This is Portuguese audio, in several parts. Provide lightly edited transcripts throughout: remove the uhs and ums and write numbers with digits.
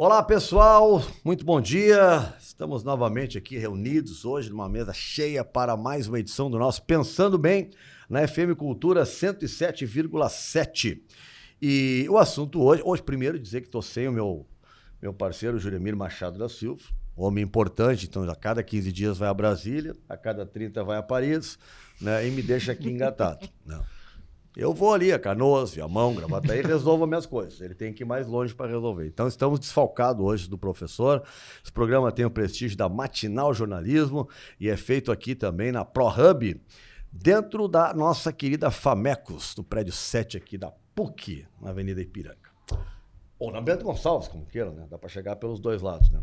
Olá, pessoal, muito bom dia. Estamos novamente aqui reunidos hoje numa mesa cheia para mais uma edição do nosso Pensando Bem na FM Cultura 107,7. E o assunto hoje primeiro dizer que estou sem o meu parceiro Juremir Machado da Silva, homem importante, então a cada 15 dias vai a Brasília, a cada 30 vai a Paris, né, e me deixa aqui engatado. Não. Eu vou ali a Canoas, Viamão, Gravataí e resolvo as minhas coisas. Ele tem que ir mais longe para resolver. Então estamos desfalcados hoje do professor. Esse programa tem o prestígio da Matinal Jornalismo e é feito aqui também na ProHub, dentro da nossa querida Famecos, no prédio 7 aqui da PUC, na Avenida Ipiranga. Ou na Bento Gonçalves, como queiram, né? Dá para chegar pelos dois lados, né?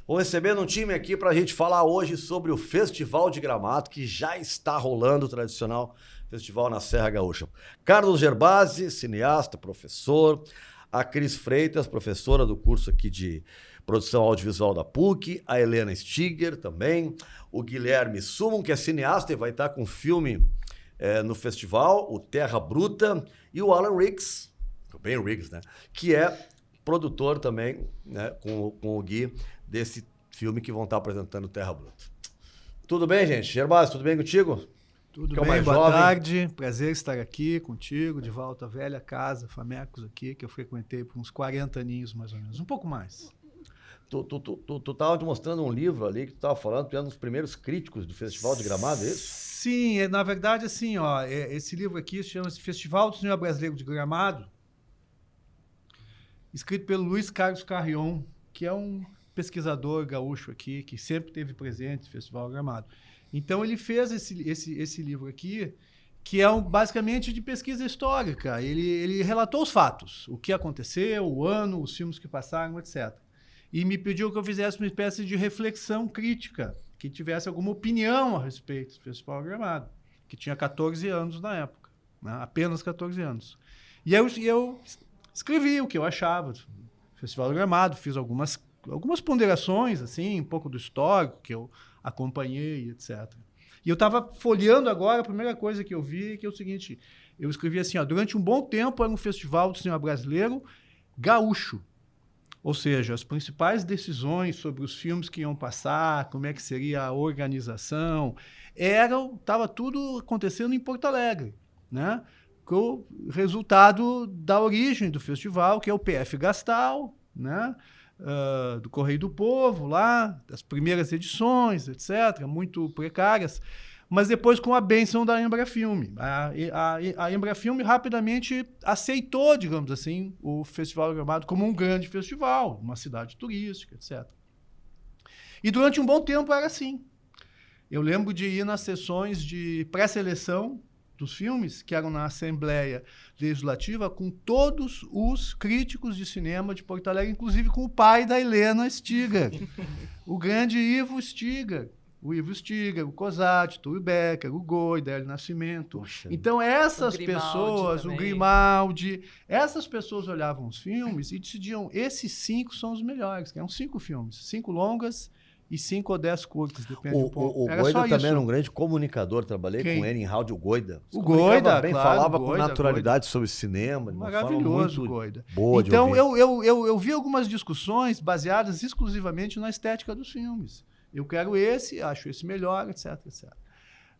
Vou recebendo um time aqui para a gente falar hoje sobre o Festival de Gramado, que já está rolando, o tradicional festival na Serra Gaúcha. Carlos Gerbasi, cineasta, professor. A Cris Freitas, professora do curso aqui de produção audiovisual da PUC. A Helena Stiger também. O Guilherme Summon, que é cineasta e vai estar com um filme no festival, o Terra Bruta. E o Alan Riggs, bem Riggs, né? Que é produtor também, né, com o Gui, desse filme que vão estar apresentando Terra Bruta. Tudo bem, gente? Gerbasi, tudo bem contigo? Tudo bem, boa tarde. Prazer estar aqui contigo, de volta à velha casa, Famecos aqui, que eu frequentei por uns 40 aninhos, mais ou menos. Um pouco mais. Tu tava te mostrando um livro ali que tu tava falando, tu é um dos primeiros críticos do Festival de Gramado, é isso? Sim, na verdade, assim, esse livro aqui chama-se Festival do Cinema Brasileiro de Gramado, escrito pelo Luiz Carlos Carrion, que é um pesquisador gaúcho aqui, que sempre esteve presente no Festival Gramado. Então, ele fez esse livro aqui, que é basicamente de pesquisa histórica. Ele relatou os fatos, o que aconteceu, o ano, os filmes que passaram, etc. E me pediu que eu fizesse uma espécie de reflexão crítica, que tivesse alguma opinião a respeito do Festival Gramado, que tinha 14 anos na época, né? Apenas 14 anos. E eu escrevi o que eu achava do Festival Gramado, fiz algumas ponderações, assim, um pouco do histórico que eu acompanhei, etc. E eu estava folheando agora, a primeira coisa que eu vi que é o seguinte, eu escrevi assim, durante um bom tempo era um festival do cinema brasileiro gaúcho, ou seja, as principais decisões sobre os filmes que iam passar, como é que seria a organização, estava tudo acontecendo em Porto Alegre, né? Com o resultado da origem do festival, que é o PF Gastal, né? Do Correio do Povo, lá, das primeiras edições, etc., muito precárias, mas depois com a bênção da Embrafilme. A Embrafilme rapidamente aceitou, digamos assim, o Festival Gramado como um grande festival, uma cidade turística, etc. E durante um bom tempo era assim. Eu lembro de ir nas sessões de pré-seleção dos filmes, que eram na Assembleia Legislativa, com todos os críticos de cinema de Porto Alegre, inclusive com o pai da Helena Stiger, o grande Ivo Stiger. O Ivo Stiger, o Cosati, Túlio Becker, o Goi, Délio Nascimento. Poxa. Então, essas pessoas, o Grimaldi, essas pessoas olhavam os filmes e decidiam, esses 5 são os melhores, que eram 5 filmes, 5 longas e 5 ou 10 curtas, depende um pouco. O Goida também era um grande comunicador, trabalhei com ele em rádio, o Goida. O Goida, bem, claro, falava Goida, com naturalidade Goida. sobre cinema, de uma Maravilhoso, forma muito Goida. boa de então, ouvir. eu vi algumas discussões baseadas exclusivamente na estética dos filmes. Eu quero esse, acho esse melhor, etc, etc.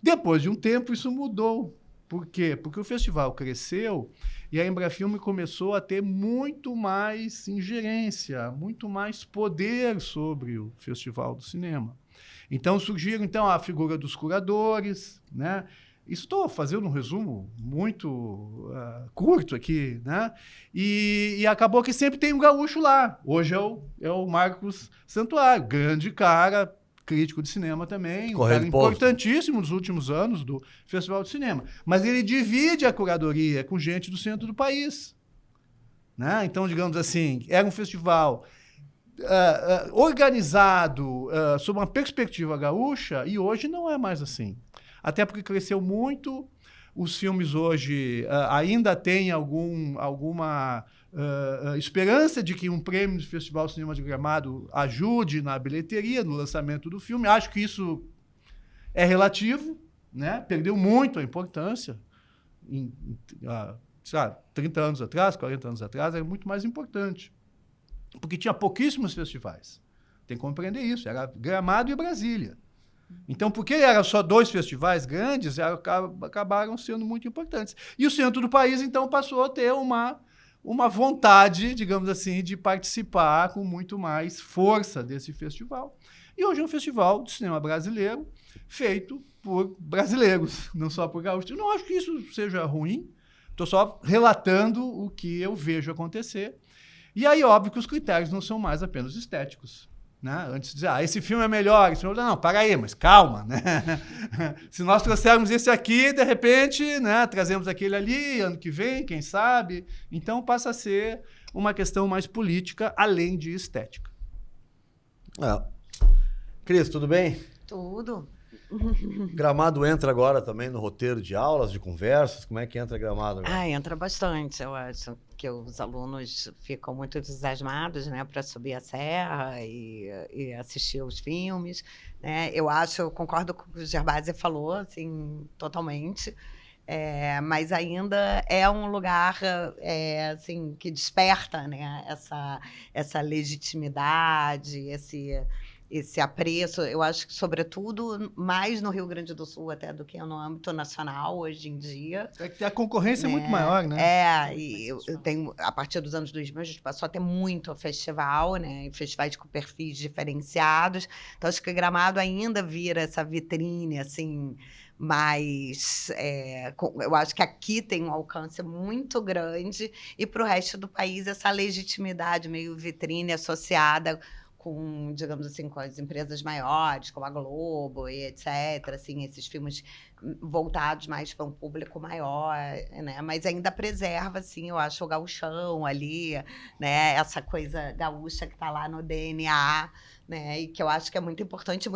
Depois de um tempo, isso mudou. Por quê? Porque o festival cresceu e a Embrafilme começou a ter muito mais ingerência, muito mais poder sobre o Festival do Cinema. Então, surgiram a figura dos curadores, né? Isso estou fazendo um resumo muito curto aqui, né? E acabou que sempre tem um gaúcho lá. Hoje é o Marcos Santuário, grande cara, crítico de cinema também, um cara importantíssimo nos últimos anos do Festival de Cinema. Mas ele divide a curadoria com gente do centro do país, né? Então, digamos assim, era um festival organizado sob uma perspectiva gaúcha e hoje não é mais assim. Até porque cresceu muito, os filmes hoje ainda têm alguma esperança de que um prêmio do Festival de Cinema de Gramado ajude na bilheteria, no lançamento do filme. Acho que isso é relativo, né? Perdeu muito a importância. 30 anos atrás, 40 anos atrás, era muito mais importante. porque tinha pouquíssimos festivais. Tem que compreender isso. Era Gramado e Brasília. Então, porque eram só 2 festivais grandes, acabaram sendo muito importantes. E o centro do país, então, passou a ter uma vontade, digamos assim, de participar com muito mais força desse festival. E hoje é um festival de cinema brasileiro feito por brasileiros, não só por gaúchos. Eu não acho que isso seja ruim, estou só relatando o que eu vejo acontecer. E aí, óbvio que os critérios não são mais apenas estéticos. Né? Antes de dizer, esse filme é melhor, esse filme... Não, para aí, mas calma. Né? Se nós trouxermos esse aqui, de repente, né, trazemos aquele ali, ano que vem, quem sabe. Então passa a ser uma questão mais política, além de estética. Cris, tudo bem? Tudo. Gramado entra agora também no roteiro de aulas, de conversas? Como é que entra Gramado agora? Entra bastante, eu acho que os alunos ficam muito entusiasmados, né, para subir a serra e assistir os filmes, né? Eu concordo com o que o Gervásio falou, assim, totalmente, mas ainda é um lugar assim, que desperta, né, essa legitimidade, esse apreço, eu acho que, sobretudo, mais no Rio Grande do Sul até do que no âmbito nacional, hoje em dia. É que a concorrência é muito maior, né? E eu tenho, a partir dos anos 2000, a gente passou a ter muito festival, né? Festivais com perfis diferenciados. Então, acho que Gramado ainda vira essa vitrine, assim, mas eu acho que aqui tem um alcance muito grande e, para o resto do país, essa legitimidade meio vitrine associada com, digamos assim, com as empresas maiores, como a Globo e etc., assim, esses filmes voltados mais para um público maior, né? Mas ainda preserva, assim, eu acho, o gauchão ali, né? Essa coisa gaúcha que está lá no DNA, né? E que eu acho que é muito importante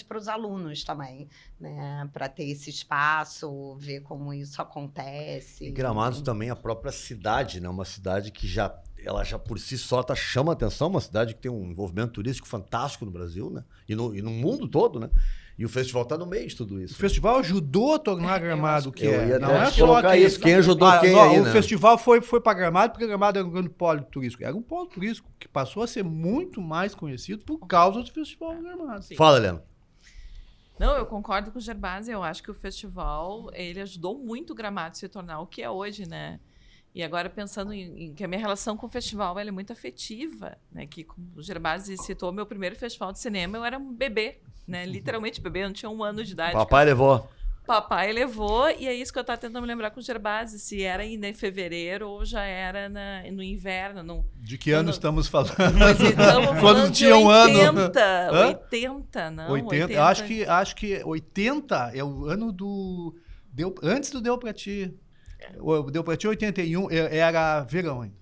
para os alunos também, né? Para ter esse espaço, ver como isso acontece. E Gramado também, a própria cidade, né? Uma cidade que ela já por si só chama atenção, uma cidade que tem um envolvimento turístico fantástico no Brasil, né? E no mundo todo, né? E o festival está no meio de tudo isso. O festival ajudou a tornar Gramado o que é. Eu ia colocar isso. Quem ajudou quem aí, né? O festival foi para Gramado porque Gramado era um grande polo turístico. Era um polo turístico que passou a ser muito mais conhecido por causa do festival Gramado. Sim. Fala, Helena. Não, eu concordo com o Gervásio. Eu acho que o festival, ele ajudou muito o Gramado a se tornar o que é hoje, né? E agora, pensando em que a minha relação com o festival ela é muito afetiva, né? Que, como o Gervásio citou, meu primeiro festival de cinema, eu era um bebê, né? Literalmente bebê, eu não tinha 1 ano de idade. Papai levou. Papai levou, e é isso que eu estava tentando me lembrar com o Gervásio, se era ainda em fevereiro ou já era no inverno. De que ano estamos falando? Mas estamos quando tinha 1 ano. 80, não? 80. Eu acho que 80 é o ano antes do Deu Pra Ti. O Deu Pra Ti 81 era verão ainda.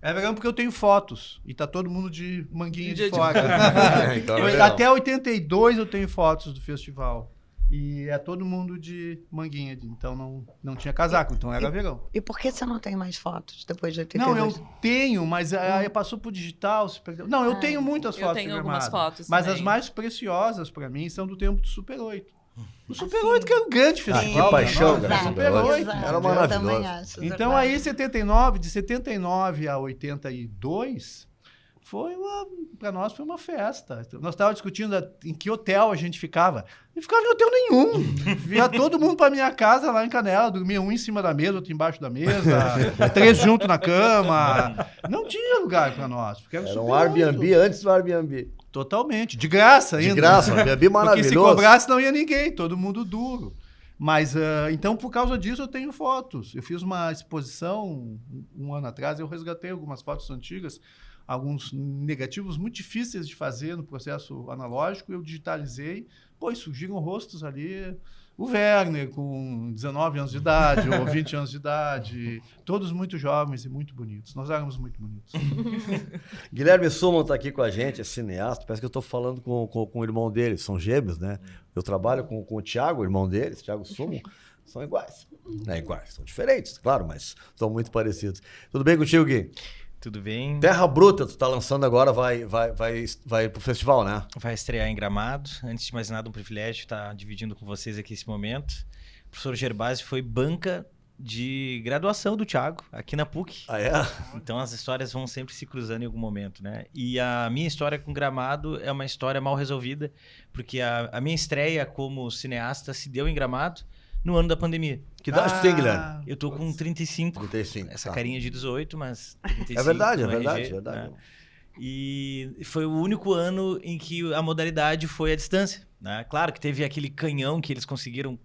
É verão porque eu tenho fotos. E tá todo mundo de manguinha de fora. Então, até 82 eu tenho fotos do festival. E é todo mundo de manguinha. Então não tinha casaco, então era verão. E por que você não tem mais fotos depois de 82? Não, eu tenho, mas aí passou pro digital. Se perdeu. Não, eu tenho muitas fotos. Eu tenho algumas fotos mas também. As mais preciosas para mim são do tempo do Super 8. O Super 8 que era um grande festival. Que paixão, cara. Super 8. Era maravilhoso. Então aí, de 79 a 82, para nós foi uma festa. Nós estávamos discutindo em que hotel a gente ficava. Não ficava em hotel nenhum. Via todo mundo para minha casa lá em Canela, dormia um em cima da mesa, outro embaixo da mesa, 3 juntos na cama. Não tinha lugar para nós. Porque era um Airbnb antes do Airbnb. Totalmente. De graça ainda. De graça, Airbnb maravilhoso. Porque se cobrasse não ia ninguém, todo mundo duro. Mas, então, por causa disso, eu tenho fotos. Eu fiz uma exposição 1 ano atrás, eu resgatei algumas fotos antigas, alguns negativos muito difíceis de fazer no processo analógico, eu digitalizei, e surgiram rostos ali, o Werner com 19 anos de idade, ou 20 anos de idade, todos muito jovens e muito bonitos. Nós éramos muito bonitos. Guilherme Summon está aqui com a gente, é cineasta, parece que eu estou falando com o irmão dele, são gêmeos, né? Eu trabalho com o Thiago, irmão deles, Thiago Summon, são iguais. Não é iguais, são diferentes, claro, mas são muito parecidos. Tudo bem contigo, Gui? Tudo bem? Terra Bruta, tu tá lançando agora, vai pro festival, né? Vai estrear em Gramado. Antes de mais nada, um privilégio estar dividindo com vocês aqui esse momento. O professor Gervásio foi banca de graduação do Thiago, aqui na PUC. Ah, é? Então as histórias vão sempre se cruzando em algum momento, né? E a minha história com Gramado é uma história mal resolvida, porque a minha estreia como cineasta se deu em Gramado no ano da pandemia. Que idade tu tem, Guilherme? Eu tô com 35. 35. Essa tá. carinha de 18, mas 35. É verdade, é no verdade, RG, é verdade. né? E foi o único ano em que a modalidade foi à distância, né? Claro que teve aquele canhão que eles conseguiram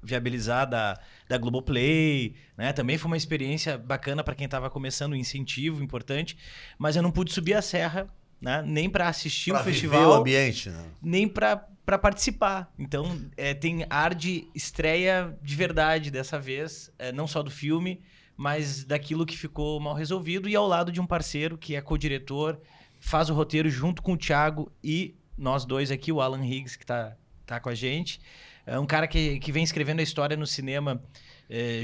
viabilizar da Globoplay, né? Também foi uma experiência bacana para quem estava começando, um incentivo importante, mas eu não pude subir a serra, né? Nem para assistir Pra o viver festival, o ambiente, né? nem para participar. Então, tem ar de estreia de verdade dessa vez, não só do filme, mas daquilo que ficou mal resolvido e ao lado de um parceiro que é co-diretor, faz o roteiro junto com o Thiago e nós dois aqui, o Alan Higgs, que tá com a gente. É um cara que vem escrevendo a história no cinema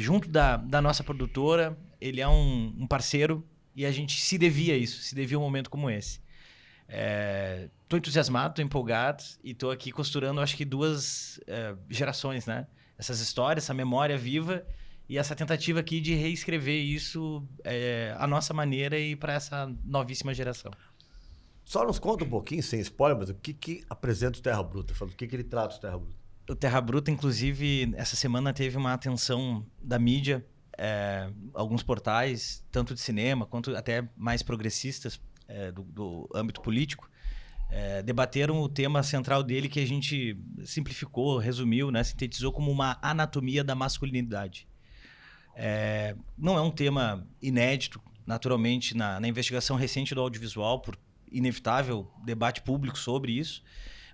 junto da nossa produtora. Ele é um parceiro e a gente se devia isso, se devia um momento como esse. Tô entusiasmado, tô empolgado e tô aqui costurando, acho que 2 gerações, né? Essas histórias, essa memória viva e essa tentativa aqui de reescrever isso à nossa maneira e para essa novíssima geração. Só nos conta um pouquinho, sem spoiler, mas o que apresenta o Terra Bruta? Do que ele trata o Terra Bruta? O Terra Bruta, inclusive, essa semana teve uma atenção da mídia, alguns portais, tanto de cinema quanto até mais progressistas do âmbito político, debateram o tema central dele que a gente simplificou, resumiu, né, sintetizou como uma anatomia da masculinidade. Não é um tema inédito, naturalmente, na investigação recente do audiovisual, por inevitável debate público sobre isso,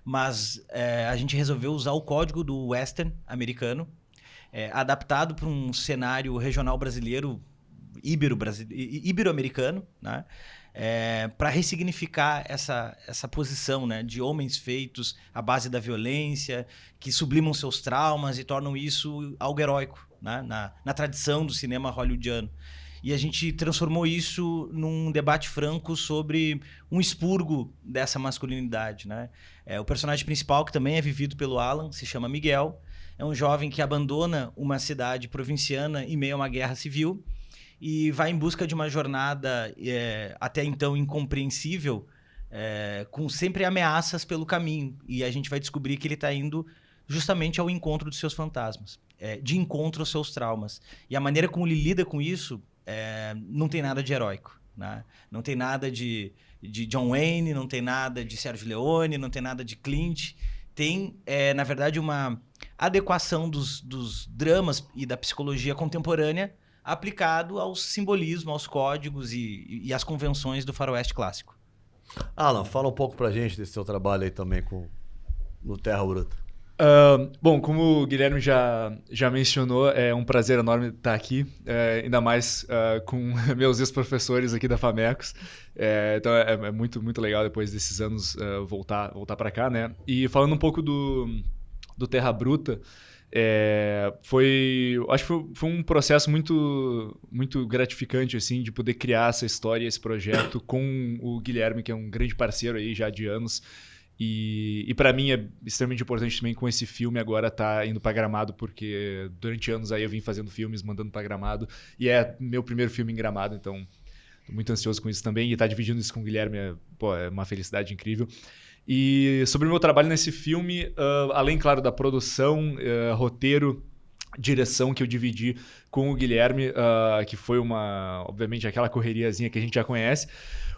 mas a gente resolveu usar o código do western americano, adaptado para um cenário regional brasileiro, ibero-americano, né? Para ressignificar essa posição, né, de homens feitos à base da violência, que sublimam seus traumas e tornam isso algo heróico, né, na tradição do cinema hollywoodiano. E a gente transformou isso num debate franco sobre um expurgo dessa masculinidade, né? O personagem principal, que também é vivido pelo Alan, se chama Miguel. É um jovem que abandona uma cidade provinciana em meio a uma guerra civil e vai em busca de uma jornada até então incompreensível, com sempre ameaças pelo caminho. E a gente vai descobrir que ele está indo justamente ao encontro dos seus fantasmas, de encontro aos seus traumas. E a maneira como ele lida com isso não tem nada de heróico, né? Não tem nada de John Wayne, não tem nada de Sergio Leone, não tem nada de Clint. Tem, na verdade, uma adequação dos dramas e da psicologia contemporânea aplicado ao simbolismo, aos códigos e às convenções do faroeste clássico. Alan, fala um pouco pra gente desse seu trabalho aí também no Terra Bruta. Bom, como o Guilherme já mencionou, é um prazer enorme estar aqui, ainda mais com meus ex-professores aqui da FAMECOS. Então é muito, muito legal depois desses anos voltar para cá, né? E falando um pouco do Terra Bruta, acho que foi um processo muito, muito gratificante, assim, de poder criar essa história, esse projeto com o Guilherme, que é um grande parceiro aí já de anos. E para mim é extremamente importante também com esse filme agora tá indo para Gramado, porque durante anos aí eu vim fazendo filmes, mandando para Gramado, e é meu primeiro filme em Gramado, então tô muito ansioso com isso também, e estar dividindo isso com o Guilherme é uma felicidade incrível. E sobre o meu trabalho nesse filme, além, claro, da produção, roteiro, direção que eu dividi com o Guilherme, que foi obviamente aquela correriazinha que a gente já conhece.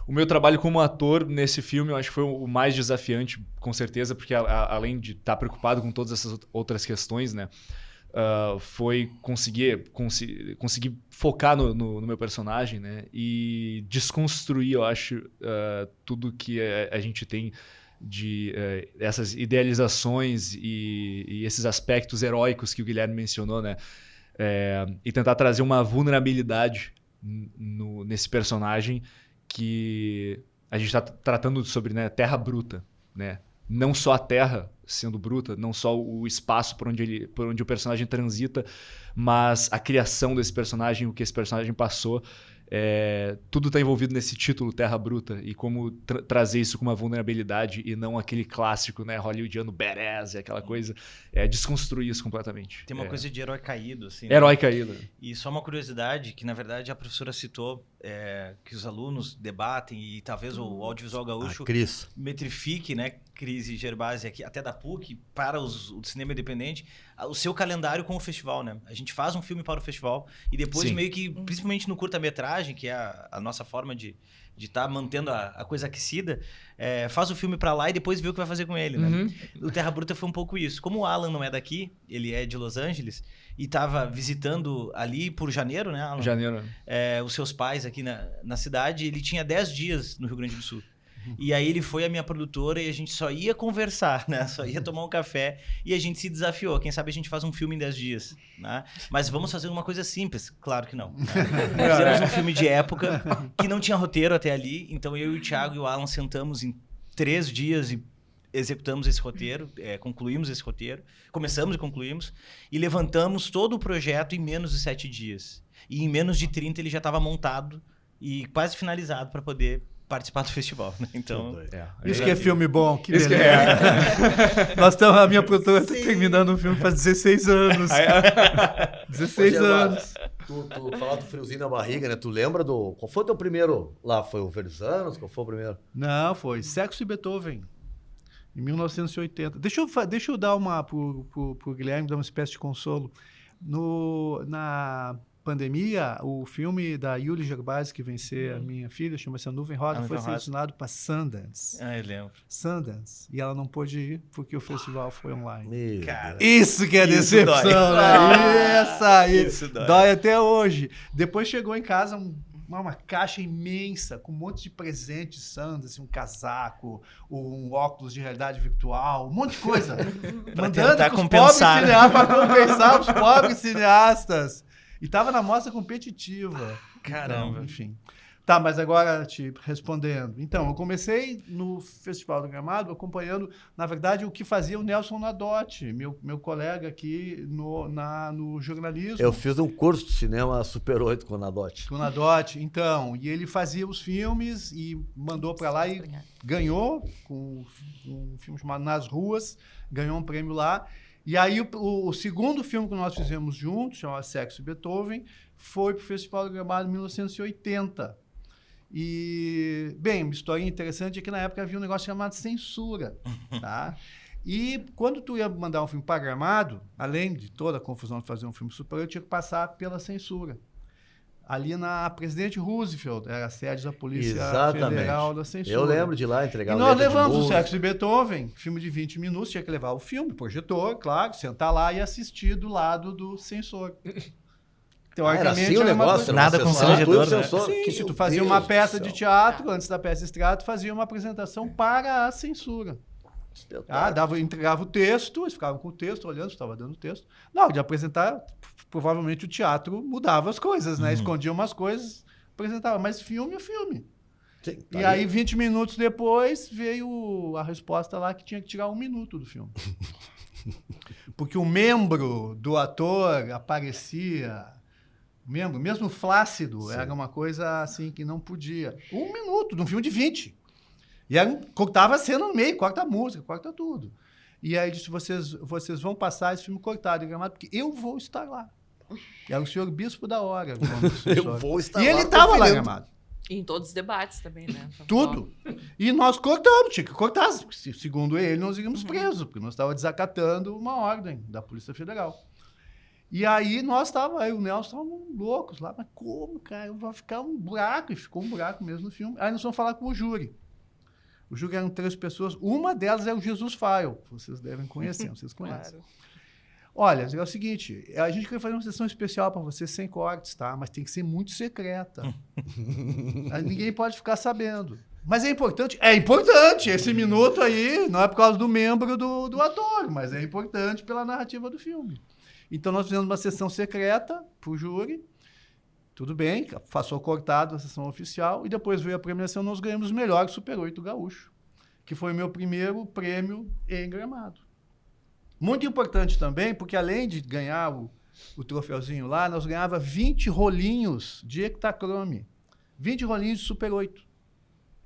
O meu trabalho como ator nesse filme, eu acho que foi o mais desafiante, com certeza, porque além de estar preocupado com todas essas outras questões, né, foi conseguir focar no meu personagem, né, e desconstruir, eu acho, tudo que a gente tem de essas idealizações e esses aspectos heróicos que o Guilherme mencionou, né, e tentar trazer uma vulnerabilidade nesse personagem que a gente está tratando sobre, né, terra bruta, né? Não só a terra sendo bruta, não só o espaço por onde o personagem transita, mas a criação desse personagem, o que esse personagem passou, tudo está envolvido nesse título Terra Bruta e como trazer isso com uma vulnerabilidade e não aquele clássico, né, hollywoodiano badass, aquela coisa, desconstruir isso completamente. Tem uma coisa de herói caído, assim. Herói caído. E só uma curiosidade, que na verdade a professora citou que os alunos debatem e talvez o audiovisual gaúcho Cris. metrifique, né, Cris e Gerbasi aqui, até da PUC, para o cinema independente, o seu calendário com o festival, né? A gente faz um filme para o festival e depois Sim. meio que, principalmente no curta-metragem, que é a nossa forma de estar mantendo a coisa aquecida, faz o filme para lá e depois vê o que vai fazer com ele, né? O Terra Bruta foi um pouco isso. Como o Alan não é daqui, ele é de Los Angeles e estava visitando ali por janeiro, né, Alan? Janeiro. Os seus pais aqui na cidade, ele tinha 10 dias no Rio Grande do Sul. E aí ele foi a minha produtora e a gente só ia conversar, né? Só ia tomar um café e a gente se desafiou. Quem sabe a gente faz um filme em 10 dias, né? Mas vamos fazer uma coisa simples? Claro que não. Né? Fizemos um filme de época que não tinha roteiro até ali. Então eu e o Thiago e o Alan sentamos em 3 dias e executamos esse roteiro, concluímos esse roteiro, começamos e concluímos e levantamos todo o projeto em menos de 7 dias. E em menos de 30 ele já estava montado e quase finalizado para poder participar do festival, né? Então, Isso que é filme bom, que Isso beleza. A minha produtora está terminando um filme faz 16 anos. 16 anos. Tu falar do friozinho na barriga, né? Tu lembra qual foi o teu primeiro lá? Foi o Verzanos? Qual foi o primeiro? Não, foi Sexo e Beethoven, em 1980. Deixa eu dar pro Guilherme, dar uma espécie de consolo. Na pandemia, o filme da Yuli Gerbasi, que venceu a minha filha, chama-se A Nuvem Rosa, foi selecionado para Sundance. eu lembro. Sundance. E ela não pôde ir porque o festival foi online. Cara, Isso que é isso decepção, dói. né? Isso dói. Dói até hoje. Depois chegou em casa uma caixa imensa com um monte de presentes, Sundance, um casaco, um óculos de realidade virtual, um monte de coisa. Pra Mandando tentar pros compensar. para compensar os pobres cineastas. E tava na mostra competitiva. Caramba. Então, enfim. Tá, mas agora te respondendo. Então, eu comecei no Festival do Gramado acompanhando, na verdade, o que fazia o Nelson Nadotti, meu colega aqui no jornalismo. Eu fiz um curso de cinema Super 8 com o Nadotti. Com o Nadotti, então. E ele fazia os filmes e mandou para lá e ganhou com um filme chamado Nas Ruas, ganhou um prêmio lá. E aí o segundo filme que nós fizemos juntos, chamado Sexo e Beethoven, foi para o Festival do Gramado em 1980. E, bem, uma história interessante é que na época havia um negócio chamado censura, tá? E quando tu ia mandar um filme para Gramado, além de toda a confusão de fazer um filme superior, tinha que passar pela censura. Ali na Presidente Roosevelt, era a sede da Polícia Federal da Censura. Eu lembro de lá entregar E o nós letra de levamos o música. Sexo e Beethoven, filme de 20 minutos, tinha que levar o filme, projetor, claro, sentar lá e assistir do lado do censor. Era assim o era uma negócio? coisa- Nada Era constrangedor, tu e o né? censor? Sim, Que se tu meu fazia Deus uma do peça céu. de teatro, antes da peça estrear, tu fazia uma apresentação para a censura. Entregava o texto, eles ficavam com o texto, olhando se estava dando o texto. Na hora de apresentar, provavelmente o teatro mudava as coisas, né? Escondia umas coisas, apresentava. Mas filme é filme. Sim, tá E aí, 20 minutos depois, veio a resposta lá que tinha que tirar 1 minuto do filme. Porque o membro do ator aparecia... mesmo flácido, era uma coisa assim que não podia. 1 minuto de um filme de 20. E cortava a cena no meio, corta a música, corta tudo. E aí disse, vocês vão passar esse filme cortado em Gramado, porque eu vou estar lá. Era o senhor bispo da hora. Eu vou estar E lá ele estava lá em conferindo. Gramado. E em todos os debates também, né? Tudo. E nós cortamos, tinha que cortar. Segundo ele, nós iríamos presos, porque nós estávamos desacatando uma ordem da Polícia Federal. E aí eu e o Nelson estávamos loucos lá. Mas como, cara? Vai ficar um buraco. E ficou um buraco mesmo no filme. Aí nós vamos falar com o júri. O júri eram 3 pessoas. Uma delas é o Jesus File. Vocês devem conhecer, vocês conhecem. Claro. Olha, é o seguinte, a gente quer fazer uma sessão especial para vocês sem cortes, tá? Mas tem que ser muito secreta. Ninguém pode ficar sabendo. Mas é importante? É importante. Esse minuto aí não é por causa do membro do ator, mas é importante pela narrativa do filme. Então nós fizemos uma sessão secreta para o júri. Tudo bem, passou cortado a sessão oficial. E depois veio a premiação, nós ganhamos o melhor Super 8 Gaúcho, que foi o meu primeiro prêmio em Gramado. Muito importante também, porque além de ganhar o troféuzinho lá, nós ganhava 20 rolinhos de hectacrome. 20 rolinhos de Super 8.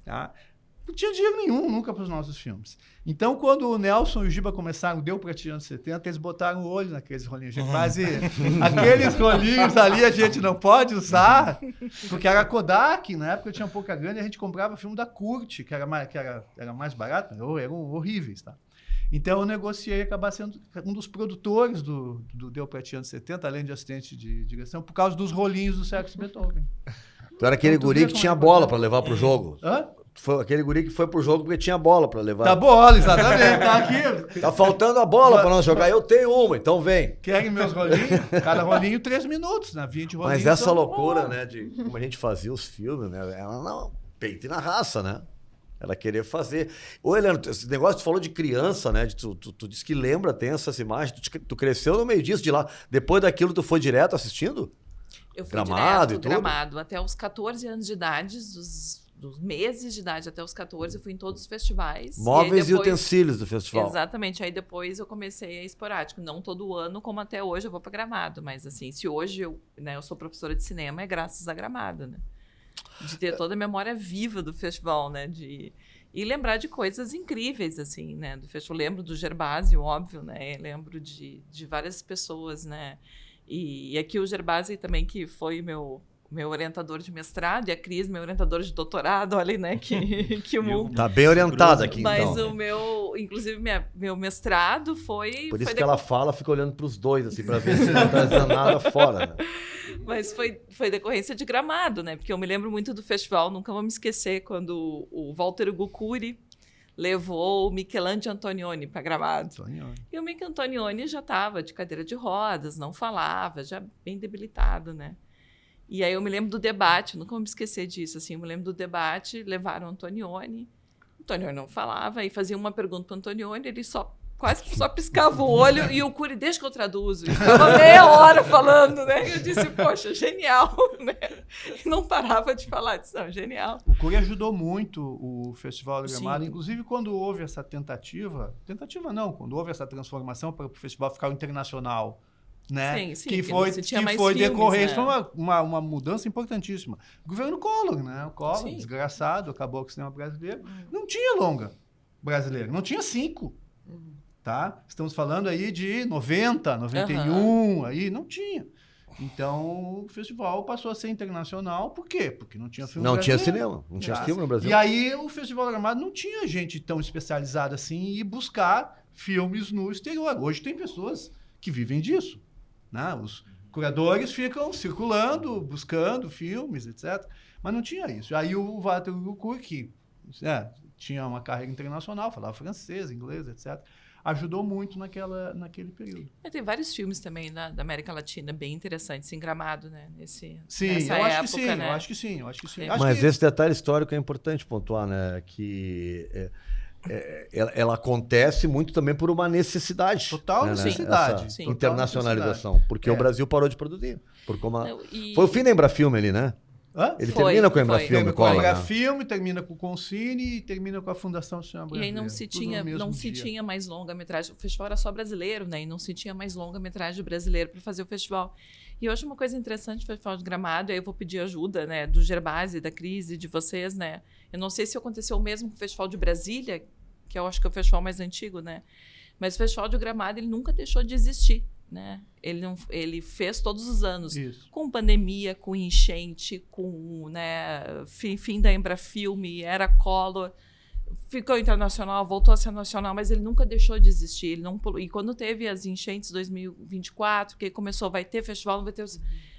Tá? Não tinha dinheiro nenhum nunca para os nossos filmes. Então, quando o Nelson e o Giba começaram, deu para ti anos 70, eles botaram o olho naqueles rolinhos. Quase aqueles rolinhos ali a gente não pode usar, porque era Kodak, na época tinha pouca grana e a gente comprava filme da Kurt, que era mais barato, eram horríveis. Tá? Então, eu negociei acabar sendo um dos produtores do Deu para ti anos 70, além de assistente de direção, por causa dos rolinhos do Sérgio Beethoven. Tu era aquele guri que tinha bola para levar pro jogo. Hã? Foi aquele guri que foi pro jogo porque tinha bola para levar. Tá bola, exatamente. Tá aqui. Tá faltando a bola para nós jogar. Eu tenho uma, então vem. Querem meus rolinhos? Cada rolinho 3 minutos, né? 20 rolinhos. Mas essa loucura, né, de como a gente fazia os filmes, né? Ela não, peito e na raça, né? Ela queria fazer. Ô, Helena, esse negócio que tu falou de criança, né? Tu disse que lembra, tem essas imagens. Tu cresceu no meio disso, de lá. Depois daquilo, tu foi direto assistindo? Eu fui Gramado direto, e tudo? Gramado. Até os 14 anos de idade, dos meses de idade até os 14, eu fui em todos os festivais. Móveis e depois, utensílios do festival. Exatamente. Aí depois eu comecei a esporádico. Não todo ano, como até hoje, eu vou para Gramado. Mas assim, se hoje eu sou professora de cinema, é graças a Gramado, né? De ter toda a memória viva do festival, né? E lembrar de coisas incríveis, assim, né? Do festival. Lembro do Gervásio, óbvio, né? Lembro de várias pessoas, né? E aqui o Gervásio também, que foi meu orientador de mestrado, e a Cris, meu orientador de doutorado, olha, né, que o mundo... Tá bem orientada aqui, Mas então. inclusive, meu mestrado foi... Por isso que ela fala, fica olhando pros dois, assim, pra ver se não tá dizendo nada fora, né? Mas foi decorrência de Gramado, né, porque eu me lembro muito do festival, nunca vou me esquecer, quando o Walter Gucuri levou o Michelangelo Antonioni para Gramado. E o Michelangelo Antonioni já estava de cadeira de rodas, não falava, já bem debilitado, né? E aí eu me lembro do debate, nunca vou me esquecer disso, assim, eu me lembro do debate, levaram o Antonioni não falava, e fazia uma pergunta para o Antonioni, ele quase que só piscava o olho, e o Cury, deixa que eu traduzo, e ficava meia hora falando, né? Eu disse, poxa, genial, né? E não parava de falar, disse, não, genial. O Cury ajudou muito o Festival do Gramado, Sim. inclusive quando houve essa quando houve essa transformação para o festival ficar internacional, né? Sim, que não se tinha mais foi filmes, decorrência, né? foi uma mudança importantíssima. O governo Collor, né? O Collor, Sim. desgraçado, acabou com o cinema brasileiro. Não tinha longa brasileiro, não tinha 5. Tá? Estamos falando aí de 90, 91, aí não tinha. Então, o festival passou a ser internacional, por quê? Porque não tinha filme Não tinha brasileiro. cinema, não tinha filme no Brasil. E aí, o Festival do Gramado não tinha gente tão especializada assim e buscar filmes no exterior. Hoje tem pessoas que vivem disso. Né? Os curadores ficam circulando, buscando filmes, etc. Mas não tinha isso. Aí o Walter Gucuri, que tinha uma carreira internacional, falava francês, inglês, etc., ajudou muito naquele período. Tem vários filmes também da América Latina bem interessantes em Gramado, né? Sim, nessa eu acho época, que sim, né? eu acho que sim. Mas esse detalhe histórico é importante pontuar, né? Que ela acontece muito também por uma necessidade. Total né? necessidade. Essa Sim. internacionalização. Porque o Brasil parou de produzir. Não, e- Foi o fim da Embrafilme ali, né? Hã? Ele Foi, termina com o foi. Embrafilme, Termina com a Collor, né? Embrafilme, termina com o Concine e termina com a Fundação do Cinema E Brasileiro. aí não se Tudo no mesmo dia. tinha mais longa-metragem. O festival era só brasileiro, né? E não se tinha mais longa-metragem brasileiro para fazer o festival. E hoje uma coisa interessante do Festival de Gramado, aí eu vou pedir ajuda, né? Do Gervásio, da Cris e de vocês, né? Eu não sei se aconteceu o mesmo com o Festival de Brasília, que eu acho que é o festival mais antigo, né? Mas o Festival de Gramado, ele nunca deixou de existir, né? Ele fez todos os anos. Isso. Com pandemia, com enchente, com fim da Embrafilme, era Collor, ficou internacional, voltou a ser nacional, mas ele nunca deixou de existir. Ele não pulou. E quando teve as enchentes 2024, que começou, vai ter festival, não vai ter...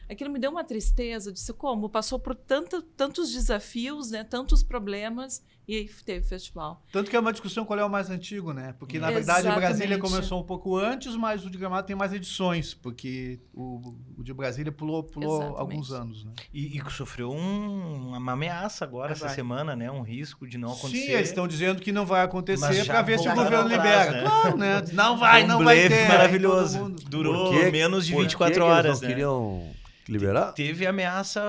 Aquilo me deu uma tristeza, eu disse, como? Passou por tantos desafios, né? Tantos problemas, e aí teve festival. Tanto que é uma discussão qual é o mais antigo, né? Porque, na verdade, a Exatamente. Brasília começou um pouco antes, mas o de Gramado tem mais edições, porque o de Brasília pulou Exatamente. alguns anos, né? E sofreu uma ameaça agora essa semana, né? Um risco de não acontecer. Sim, eles estão dizendo que não vai Mas acontecer já para ver se o voltaram governo atrás, libera. né? Claro, né? Não vai, Um não vai blefe ter. maravilhoso. Aí todo mundo- Durou Por que- menos de por que 24 que eles horas, não né? queriam que liberar? Teve ameaça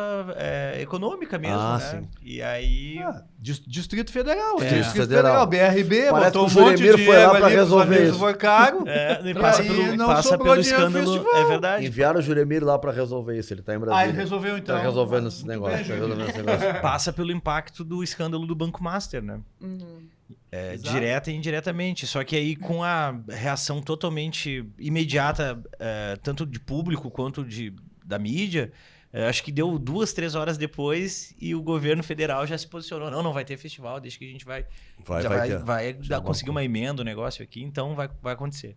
econômica mesmo, Ah, né? sim. E aí... Distrito Federal. Distrito Federal. BRB, Parece botou um que o monte de Juremir foi dinheiro lá pra ali, os resolver amigos isso. foi caro. e passa aí pelo, não passa sobrou pelo dinheiro no escândalo, festival. é verdade. Enviaram o Juremir lá pra resolver isso. Ele tá em Brasília. Ele resolveu então. Tá resolvendo esse Muito negócio. bem, Tá resolvendo esse negócio. Passa pelo impacto do escândalo do Banco Master, né? Exato. Direta e indiretamente. Só que aí com a reação totalmente imediata, tanto de público quanto da mídia, acho que deu 2, 3 horas depois e o governo federal já se posicionou. Não vai ter festival, deixa que a gente vai conseguir uma emenda, o negócio aqui, então vai acontecer.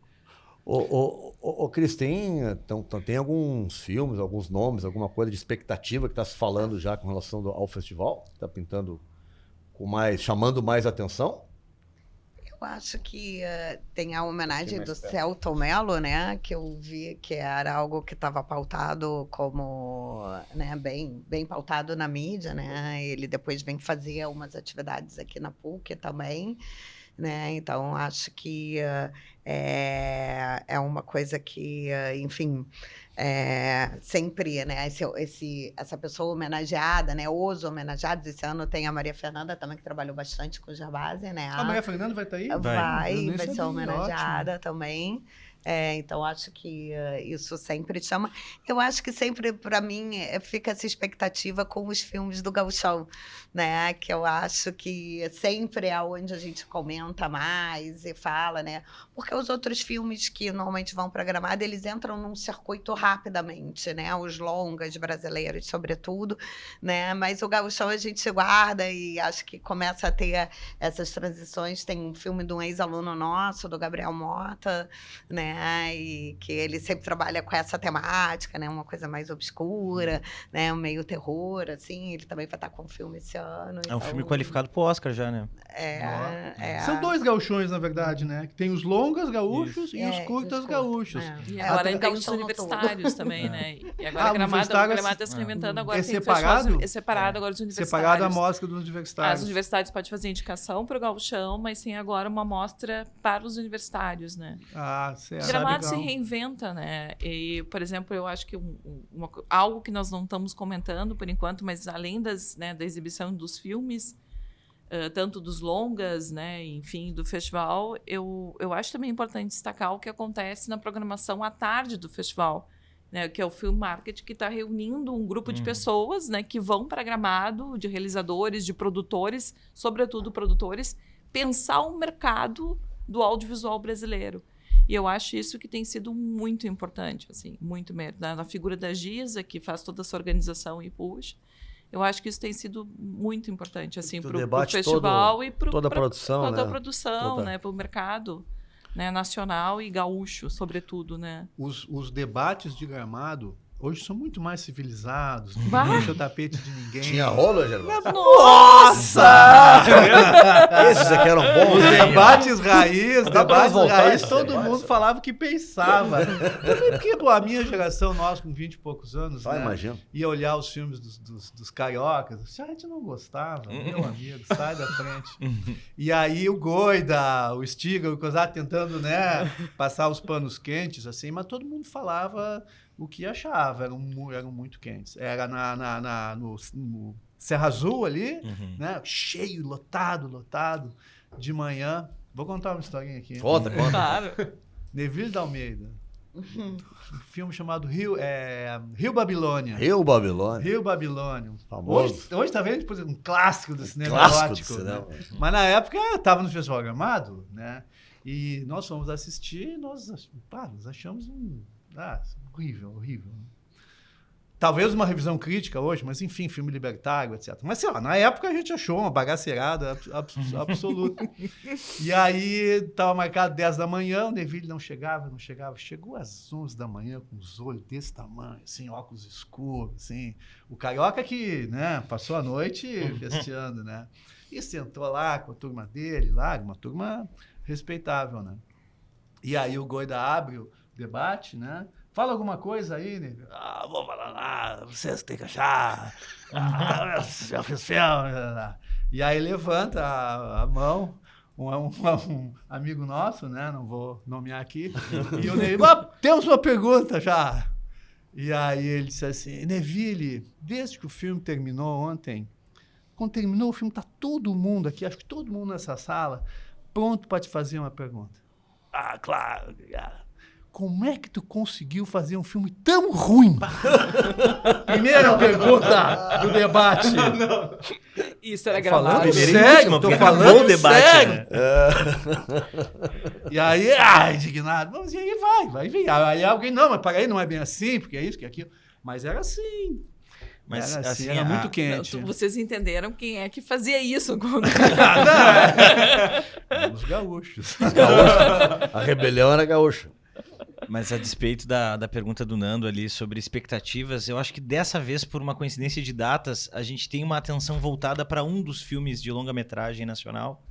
Cris, tem alguns filmes, alguns nomes, alguma coisa de expectativa que está se falando já com relação ao festival? Está pintando chamando mais atenção? Eu acho que tem a homenagem do Celton Mello, né? Que eu vi que era algo que estava pautado como, né, bem pautado na mídia, né? Ele depois vem fazer umas atividades aqui na PUC também, né? Então, acho que é uma coisa que, enfim... sempre, né, essa pessoa homenageada, né, os homenageados. Esse ano tem a Maria Fernanda também, que trabalhou bastante com o Gervásio, né? A Maria Fernanda vai estar aí? Vai sabia, ser homenageada ótimo. também. Então, acho que isso sempre chama. Eu acho que sempre, para mim, fica essa expectativa com os filmes do Gauchão, né? Que eu acho que sempre é onde a gente comenta mais e fala, né? Porque os outros filmes que normalmente vão para Gramado, eles entram num circuito rapidamente, né? Os longas brasileiros, sobretudo, né? Mas o Gauchão a gente guarda e acho que começa a ter essas transições. Tem um filme de um ex-aluno nosso, do Gabriel Mota, né? E que ele sempre trabalha com essa temática, né? Uma coisa mais obscura, né? Um meio terror, assim. Ele também vai estar com um filme esse ano. É um filme qualificado pro Oscar já, né? São 2 gauchões, na verdade, né? Que tem os longas gaúchos e os curtas gaúchos. E agora tem os universitários também, né? E agora o Gramado está se reinventando. Agora tem separado? É separado agora os universitários. Separado a amostra dos universitários. As universidades podem fazer indicação para o gauchão, mas tem agora uma amostra para os universitários, né? Ah, certo. Gramado se reinventa, né? E, por exemplo, eu acho que algo que nós não estamos comentando por enquanto, mas além da exibição dos filmes, tanto dos longas, né, enfim, do festival, eu acho também importante destacar o que acontece na programação à tarde do festival, né, que é o Film Market, que está reunindo um grupo de pessoas, né, que vão para Gramado, de realizadores, de produtores, sobretudo produtores, pensar o mercado do audiovisual brasileiro. E eu acho isso que tem sido muito importante, assim, muito mesmo. Na figura da Giza, que faz toda essa organização e puxa, eu acho que isso tem sido muito importante, assim, para o festival e para toda a produção, né, para o mercado, né, nacional e gaúcho, sobretudo, né. Os debates de Gramado hoje são muito mais civilizados, não puxa o tapete de ninguém. Tinha rolo, Gervásio? Nossa! Esses aqui eram bons. Os debates raiz, esse todo debate? mundo falava o que pensava. Também porque, pô, a minha geração, nós com 20 e poucos anos, né, Imagino. ia olhar os filmes dos cariocas, a gente não gostava, meu amigo, sai da frente. E aí o Goida, o Stiga, o Cosá tentando, né, passar os panos quentes, assim, mas todo mundo falava o que achava, eram muito quentes. Era no Serra Azul ali, né? Cheio, lotado, de manhã. Vou contar uma historinha aqui. Conta. Claro. Neville de Almeida. Um filme chamado Rio Babilônia. Rio Babilônia. Famoso. Hoje tá vendo tipo, um clássico do cinema Clássico erótico, do cinema. né? Mas na época estava no Festival Gramado, né? E nós fomos assistir e nós achamos horrível. Talvez uma revisão crítica hoje, mas enfim, filme libertário, etc. Mas sei lá, na época a gente achou uma bagaceirada absoluta. E aí estava marcado 10 da manhã, o Neville não chegava. Chegou às 11 da manhã com os olhos desse tamanho, assim, óculos escuros, assim. O carioca que, né, passou a noite festeando, né? E sentou lá com a turma dele, uma turma respeitável, né? E aí o Goida abre o debate, né? Fala alguma coisa aí, né? Vou falar lá, vocês têm que achar. Já fiz filme. E aí levanta a mão, um amigo nosso, né? Não vou nomear aqui. E o Ney, temos uma pergunta já. E aí ele disse assim, Neville, desde que o filme terminou ontem, quando terminou o filme, tá todo mundo aqui, acho que todo mundo nessa sala, pronto para te fazer uma pergunta. Ah, claro. Como é que tu conseguiu fazer um filme tão ruim? Primeira pergunta do debate. Isso era Falando gravado. sério, tô falando acabou o debate, sério. né? E aí, indignado. Vamos, e aí vai vir. Aí alguém, não, mas para aí, não é bem assim, porque é isso, que é aquilo. Mas era assim. Mas Era assim, assim, era muito Não, quente. vocês entenderam quem é que fazia isso. Os gaúchos. A rebelião era gaúcha. Mas a despeito da pergunta do Nando ali sobre expectativas, eu acho que dessa vez, por uma coincidência de datas, a gente tem uma atenção voltada para um dos filmes de longa-metragem nacional,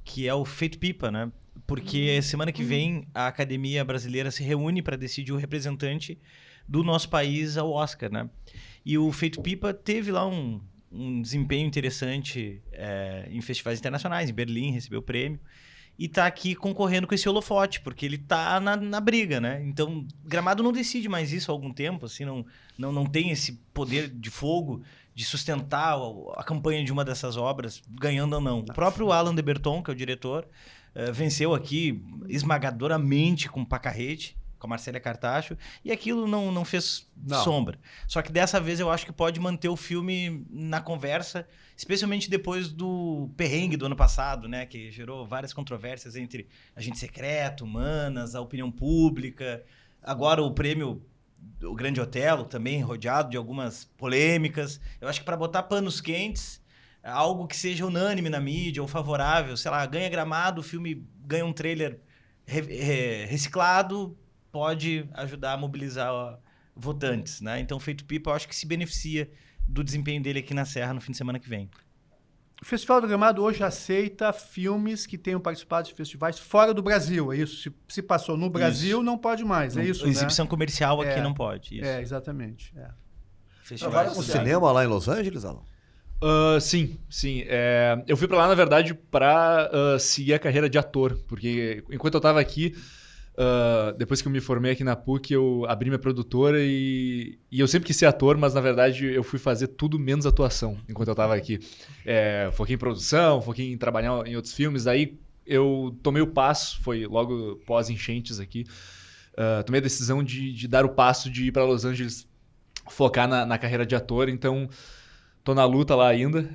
que é o Feito Pipa, né? Porque semana que vem a Academia Brasileira se reúne para decidir o representante do nosso país ao Oscar, né? E o Feito Pipa teve lá um desempenho interessante em festivais internacionais, em Berlim, recebeu o prêmio. E tá aqui concorrendo com esse holofote, porque ele tá na briga, né? Então, Gramado não decide mais isso há algum tempo, assim, não tem esse poder de fogo de sustentar a campanha de uma dessas obras, ganhando ou não. O próprio Alan de Berton, que é o diretor, venceu aqui esmagadoramente com Pacarrete, com a Marcélia Cartacho, e aquilo não fez sombra. Só que dessa vez eu acho que pode manter o filme na conversa, especialmente depois do perrengue do ano passado, né, que gerou várias controvérsias entre agente secreto, Humanas, a opinião pública. Agora o prêmio, o Grande Otelo, também rodeado de algumas polêmicas. Eu acho que para botar panos quentes, algo que seja unânime na mídia ou favorável, sei lá, ganha Gramado, o filme ganha um trailer reciclado, pode ajudar a mobilizar votantes, né? Então, Feito Pipa, eu acho que se beneficia do desempenho dele aqui na Serra no fim de semana que vem. O Festival do Gramado hoje aceita filmes que tenham participado de festivais fora do Brasil, é isso? Se passou no Brasil, não pode mais, é isso, A exibição né? comercial aqui não pode. Isso. Exatamente. Festivais Um cinema lá em Los Angeles, Alan? Sim. Eu fui pra lá, na verdade, pra seguir a carreira de ator. Porque enquanto eu tava aqui, depois que eu me formei aqui na PUC, eu abri minha produtora e eu sempre quis ser ator, mas na verdade eu fui fazer tudo menos atuação enquanto eu tava aqui. Foquei em produção, foquei em trabalhar em outros filmes. Daí eu tomei o passo, foi logo pós-enchentes aqui, tomei a decisão de dar o passo de ir pra Los Angeles focar na carreira de ator, então tô na luta lá ainda.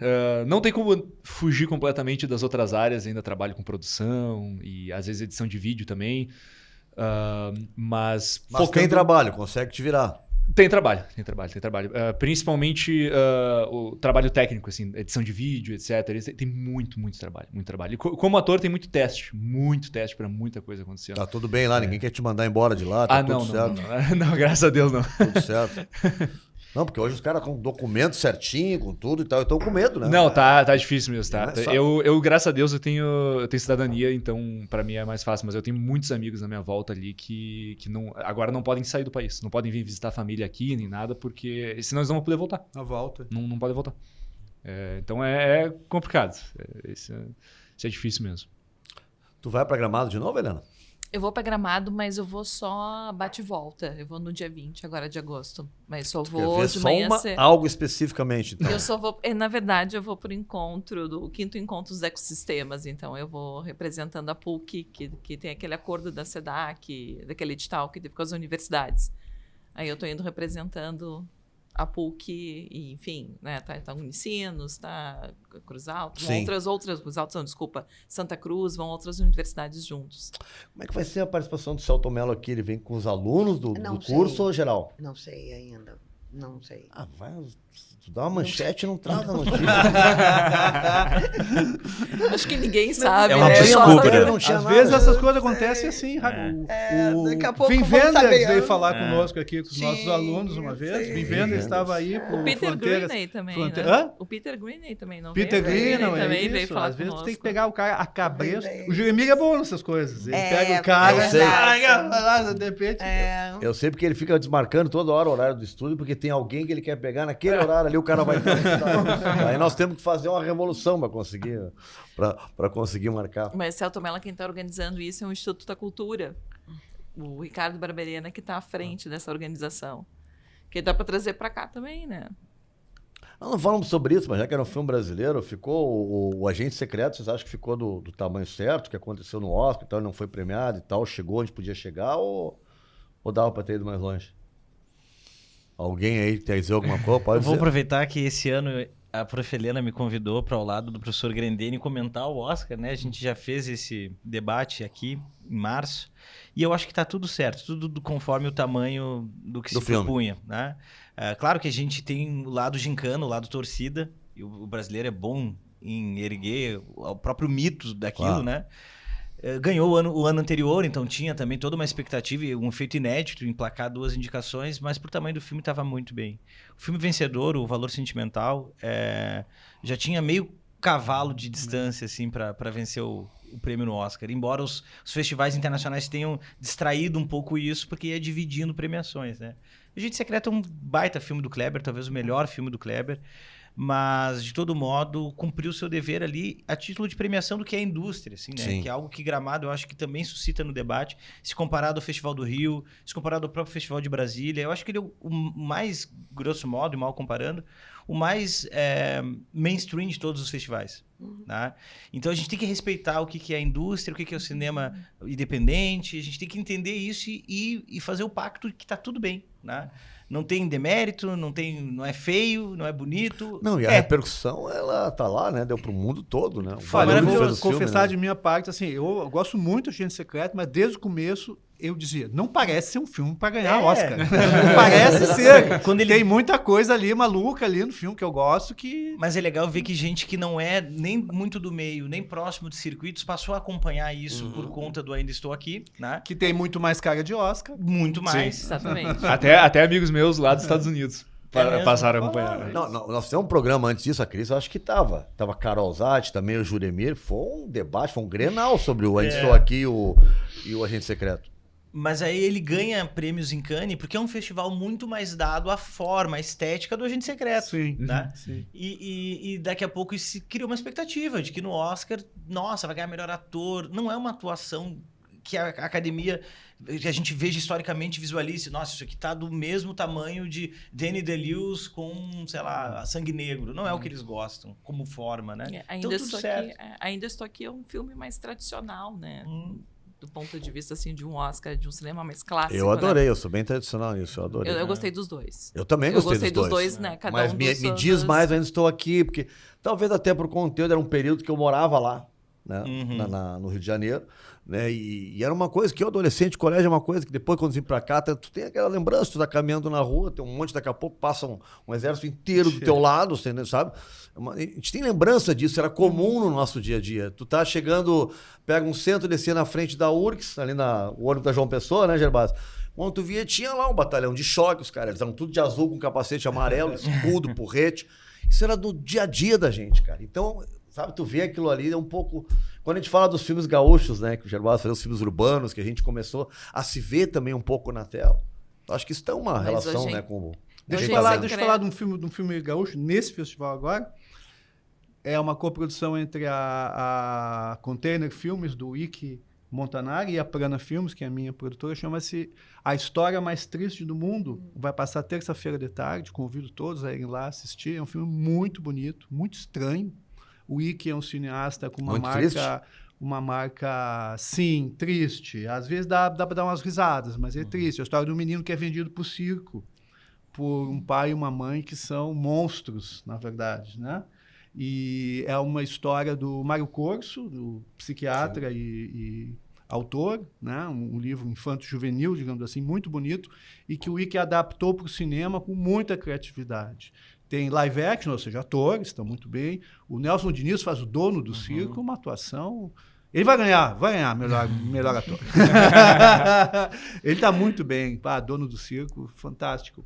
Não tem como fugir completamente das outras áreas, ainda trabalho com produção e às vezes edição de vídeo também. Mas tem trabalho, consegue te virar. Tem trabalho. Principalmente o trabalho técnico, assim, edição de vídeo, etc. Tem muito trabalho, muito trabalho. E como ator tem muito teste para muita coisa acontecendo. Tá tudo bem lá, ninguém quer te mandar embora de lá, tá tudo certo. Não, graças a Deus não. Tudo certo. Não, porque hoje os caras com documento certinho, com tudo e tal, eu tô com medo, né? Não, tá difícil mesmo, tá? Não é Eu, graças a Deus, eu tenho cidadania, então pra mim é mais fácil, mas eu tenho muitos amigos na minha volta ali que agora não podem sair do país, não podem vir visitar a família aqui, nem nada, porque senão eles não vão poder voltar. Na volta. Não podem voltar. Então é complicado, isso é difícil mesmo. Tu vai pra Gramado de novo, Helena? Eu vou pra Gramado, mas eu vou só bate e volta. Eu vou no dia 20 agora de agosto. Mas só vou Quer ver de só manhã cedo. algo especificamente, então. Eu só vou... Na verdade, eu vou pro encontro do 5º Encontro dos Ecossistemas. Então, eu vou representando a PUC, que tem aquele acordo da SEDAC, daquele edital que teve com as universidades. Aí eu tô indo representando a PUC, e, enfim, né, tá Unicinos, tá Cruz Alta, outras Cruz Alta, não, desculpa, Santa Cruz, vão outras universidades juntos. Como é que vai ser a participação do Celto Mello aqui? Ele vem com os alunos do sei. curso ou geral? Não sei ainda. Não sei. Vai, tu dá uma manchete e não traz a notícia. Acho que ninguém sabe, É uma né? desculpa. Não tinha Às nada. vezes essas coisas acontecem assim. Daqui a pouco Vim vamos Wenders saber. veio falar conosco aqui, com os nossos Sim, alunos uma vez. sim. Vim Wenders estava aí por O Peter Fronteiras. Greeney também, Fronte- né? Hã? O Peter Greeney também, não Peter veio? Greeney, também é veio isso. falar Às vezes conosco. tu tem que pegar o cara a cabresto. Greeney. O Juremir é bom nessas coisas. Ele pega o é cara, verdade. de repente... Eu sei porque ele fica desmarcando toda hora o horário do estúdio, porque tem alguém que ele quer pegar naquele horário ali, o cara vai... Aí nós temos que fazer uma revolução para conseguir marcar. Mas Celto Mello, quem está organizando isso é o Instituto da Cultura. O Ricardo Barberena, que está à frente dessa organização. Que dá para trazer para cá também, né? Não falamos sobre isso, mas já que era um filme brasileiro, ficou o Agente Secreto, vocês acham que ficou do tamanho certo, que aconteceu no Oscar, então ele não foi premiado e tal, chegou onde podia chegar ou dava para ter ido mais longe? Alguém aí quer dizer alguma coisa? Pode Eu vou dizer. aproveitar que esse ano a prof. Helena me convidou para ao lado do professor Grendene comentar o Oscar, né? A gente já fez esse debate aqui em março e eu acho que está tudo certo, tudo conforme o tamanho do que se propunha, né? Claro que a gente tem o lado gincana, o lado torcida, e o brasileiro é bom em erguer o próprio mito daquilo, Claro. né? Ganhou o ano anterior, então tinha também toda uma expectativa e um feito inédito, emplacar 2 indicações, mas pro tamanho do filme estava muito bem. O filme vencedor, o Valor Sentimental, já tinha meio cavalo de distância assim, para vencer o prêmio no Oscar, embora os festivais internacionais tenham distraído um pouco isso, porque ia dividindo premiações, né? Agente Secreto é um baita filme do Kleber, talvez o melhor filme do Kleber, mas, de todo modo, cumpriu o seu dever ali a título de premiação do que é a indústria, assim, né? Sim. Que é algo que Gramado eu acho que também suscita no debate, se comparado ao Festival do Rio, se comparado ao próprio Festival de Brasília. Eu acho que ele é o mais, grosso modo, e mal comparando, o mais mainstream de todos os festivais. Né? Então, a gente tem que respeitar o que é a indústria, o que é o cinema independente, a gente tem que entender isso e fazer o pacto de que está tudo bem, né? Não tem demérito, não é feio, não é bonito. Não, e a repercussão, ela tá lá, né? Deu pro mundo todo, né? O barulho Maravilhoso. fez o filme, Confessar né? de minha parte, assim, eu gosto muito do Agente Secreto, mas desde o começo eu dizia, não parece ser um filme para ganhar Oscar. Não parece ser. Quando ele- Tem muita coisa ali maluca ali no filme que eu gosto que... Mas é legal ver que gente que não é nem muito do meio, nem próximo de circuitos, passou a acompanhar isso por conta do Ainda Estou Aqui, né? que tem muito mais cara de Oscar. Muito mais. Exatamente. Até amigos meus lá dos Estados Unidos mesmo? passaram a acompanhar. Não, nós fizemos um programa antes disso, a Cris, eu acho que tava. Tava Carol Zatti, também o Juremir. Foi um debate, foi um grenal sobre o Ainda Estou Aqui e o Agente Secreto. Mas aí ele ganha prêmios em Cannes porque é um festival muito mais dado à forma, à estética do Agente Secreto. Sim, Né? sim. E daqui a pouco se cria uma expectativa de que no Oscar, nossa, vai ganhar melhor ator. Não é uma atuação que a academia, que a gente veja historicamente, visualize. Nossa, isso aqui tá do mesmo tamanho de Danny DeLewis com, sei lá, Sangue Negro. Não é o que eles gostam, como forma, né? Ainda, Então, tudo estou certo. aqui, Ainda Estou Aqui é um filme mais tradicional, né? Do ponto de vista assim, de um Oscar, de um cinema mais clássico. Eu adorei, eu sou bem tradicional nisso, eu adorei. Eu gostei dos dois. Eu também Eu gostei dos dois, né? Cada Mas um me dos diz seus- mais, eu ainda estou aqui, porque talvez até por conteúdo, era um período que eu morava lá, né? No Rio de Janeiro, né? E era uma coisa que eu, adolescente, colégio, é uma coisa que depois, quando vim pra cá, tu tem aquela lembrança, tu tá caminhando na rua, tem um monte, daqui a pouco passa um exército inteiro do teu lado, você sabe? A gente tem lembrança disso, era comum no nosso dia a dia. Tu tá chegando, pega um centro, descia na frente da URGS, ali o ônibus da João Pessoa, né, Gervásio? Quando tu via, tinha lá um batalhão de choque, os caras, eles eram tudo de azul, com capacete amarelo, escudo, porrete. Isso era do dia a dia da gente, cara. Então, sabe, tu vê aquilo ali, é um pouco... Quando a gente fala dos filmes gaúchos, né, que o Gervásio fazia os filmes urbanos, que a gente começou a se ver também um pouco na tela. Eu acho que isso tem uma Mas relação, a gente- né, com... Deixa eu Agente falar, Secreto. deixa eu falar de um filme gaúcho nesse festival agora. É uma coprodução entre a Container Filmes, do Ike Montanari, e a Prana Filmes, que é a minha produtora. Chama-se A História Mais Triste do Mundo. Vai passar terça-feira de tarde. Convido todos a irem lá assistir. É um filme muito bonito, muito estranho. O Ike é um cineasta com uma Muito marca... triste? Uma marca, sim, triste. Às vezes dá para dar umas risadas, mas é triste. É a história de um menino que é vendido para o circo por um pai e uma mãe que são monstros, na verdade, né? E é uma história do Mário Corso, do psiquiatra e autor, né? Um livro infanto-juvenil, digamos assim, muito bonito, e que o Ike adaptou para o cinema com muita criatividade. Tem live action, ou seja, atores, estão muito bem. O Nelson Diniz faz o dono do circo, uma atuação... Ele vai ganhar melhor ator. Ele está muito bem, dono do circo, fantástico.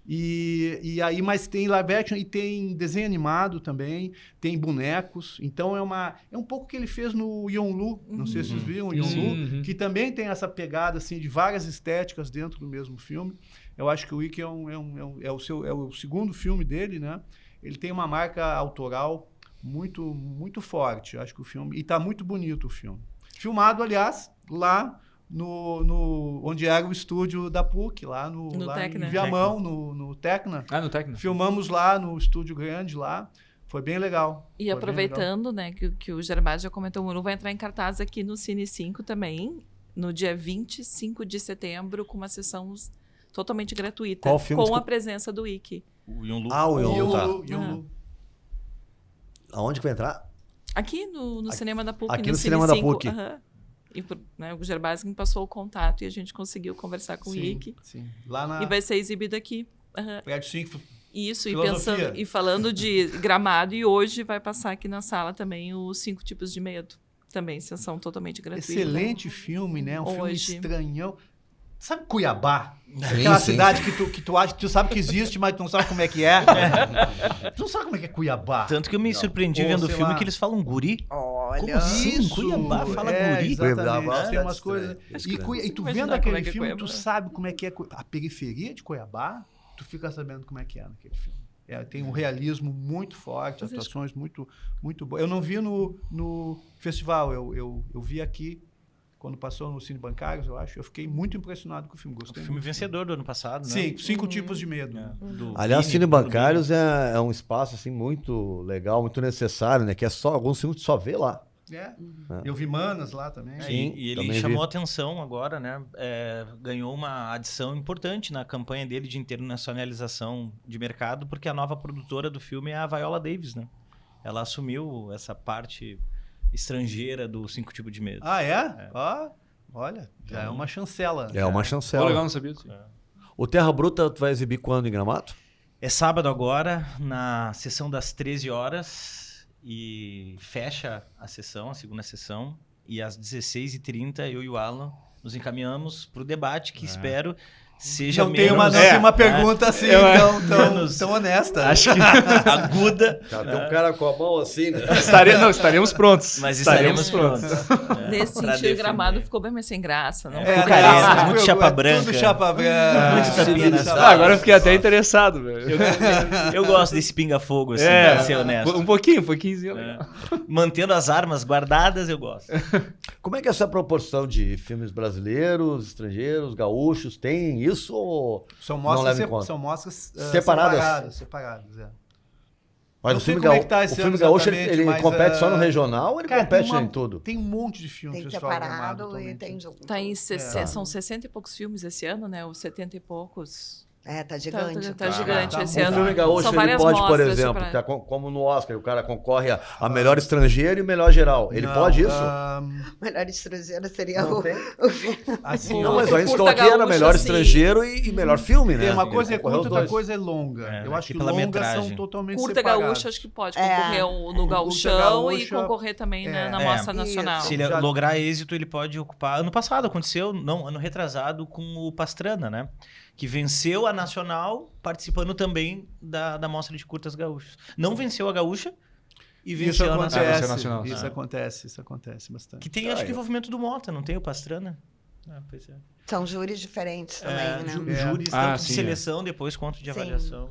E aí, mas tem live action e tem desenho animado também, tem bonecos. Então é um pouco o que ele fez no Yonlu, não sei se vocês viram o Yonlu, que também tem essa pegada assim de várias estéticas dentro do mesmo filme. Eu acho que o Ike é o segundo filme dele, né? Ele tem uma marca autoral muito, muito forte. Eu acho que o filme... E está muito bonito o filme. Filmado, aliás, lá onde era o estúdio da PUC, lá No lá Tecna. em Viamão, no Tecna. Ah, no técnico. Filmamos lá no estúdio grande lá. Foi bem legal. E Foi bem aproveitando, né, que o Gervásio já comentou, o Muru vai entrar em cartaz aqui no Cine 5 também, no dia 25 de setembro, com uma sessão totalmente gratuita. Qual filme? Com Desculpa. a presença do Ike. O Yonlu. Ah, o legal. Yonlu, tá. Yonlu. Aonde que vai entrar? Aqui no cinema da PUC, aqui no no Cine cinema da 5. PUC. Aham. E né, o Gervásio me passou o contato e a gente conseguiu conversar com o Sim, Ike. sim. Lá na E vai ser exibido aqui. Aham. Prédio 5. Isso, e, Filosofia. pensando, e falando de Gramado, e hoje vai passar aqui na sala também os 5 tipos de medo. Também, sessão totalmente gratuita. Excelente filme, né? Um filme Hoje. estranhão. Sabe Cuiabá? Sim, Aquela sim, cidade sim. que tu acha que tu sabe que existe, mas tu não sabe como é que é. Tu não sabe como é que é Cuiabá. Tanto que eu me surpreendi Ou, vendo o sei filme lá. que eles falam guri. Olha. Como assim? Isso, Cuiabá fala guri? Exatamente. Cuiabá, Tem umas cidade coisas. estranha. E tu Imaginar vendo como aquele é que é filme, tu Cuiabá. sabe como é que é a periferia de Cuiabá, tu fica sabendo como é que é naquele filme. Tem um realismo muito forte, Mas atuações muito boas. Eu não vi no festival, eu vi aqui, quando passou no Cine Bancários, eu acho. Eu fiquei muito impressionado com o filme, O gostei filme muito. vencedor do ano passado, né? Sim, 5 tipos de medo. Do Aliás, Vini, Cine do Bancários é um espaço assim, muito legal, muito necessário, né? Que é só alguns filmes que tu só vê lá. É. Eu vi Manas lá também. Sim. E ele também chamou vi. atenção agora, né? Ganhou uma adição importante na campanha dele de internacionalização de mercado, porque a nova produtora do filme é a Viola Davis, né? Ela assumiu essa parte estrangeira do 5 tipos de medo. Ah, é? Ó, olha, já é uma chancela. É uma Pô, chancela. legal, não sabia disso. O Terra Bruta tu vai exibir quando em Gramado? É sábado agora, na sessão das 13 horas, e fecha a sessão, a segunda sessão, e às 16h30 eu e o Alan nos encaminhamos para o debate, que espero seja Não tem uma, menos... não tem uma pergunta assim menos- tão honesta. Acho que aguda, Tem um cara com a mão assim, né? estaremos prontos. mas estaremos prontos. Nesse pra sentido, defender. Gramado ficou bem mais sem graça. Não É, ficou careta, legal. muito chapa branca. Tudo chapa branca. Muito tapinha nas Ah, agora eu fiquei até interessado, velho. Eu gosto desse pinga-fogo, assim, É, pra ser honesto. um pouquinho. É. Mantendo as armas guardadas, eu gosto. Como é que é essa proporção de filmes brasileiros, estrangeiros, gaúchos? Tem isso ou São não leva em conta? mostras Separadas? separadas, é. Mas Não o sei filme, como é que tá esse o filme ano gaúcho, exatamente, ele mas, compete só no regional ou ele Cara, compete tem em tudo? Tem um monte de filmes. Tem Festival Gramado separado e atualmente. tem junto. Tá em É. São 60 e poucos filmes esse ano, né? Os 70 e poucos. Tá gigante. Tá gigante tá esse O bom. ano. filme gaúcho, São ele várias pode, por mostras exemplo, separadas. que como no Oscar, o cara concorre a melhor estrangeiro e melhor geral. Ele Não, pode isso? Melhor estrangeiro seria Não o tem? assim, Não, ó, mas eu estou Curta aqui era gaúcho, melhor assim. estrangeiro e melhor filme, né? tem uma Ele coisa é concorreu curta, os outra dois. coisa é longa. É, Eu acho aqui que pela longas metragem. são totalmente Curta separadas. gaúcha, acho que pode É. concorrer no Gauchão Gaúcha, e concorrer também na É. Mostra Isso. Nacional. Se ele Já- lograr êxito, ele pode ocupar... Ano passado aconteceu, não, ano retrasado, com o Pastrana, né? Que venceu a Nacional, participando também da Mostra de Curtas Gaúchas. Não venceu a Gaúcha e Isso venceu a Nacional. Venceu a Nacional. Isso acontece bastante. Que tem, acho que, envolvimento do Mota, não tem o Pastrana? Pois é. São júris diferentes também, né? Júris, Ah, tanto sim, de seleção, depois quanto de Sim. avaliação.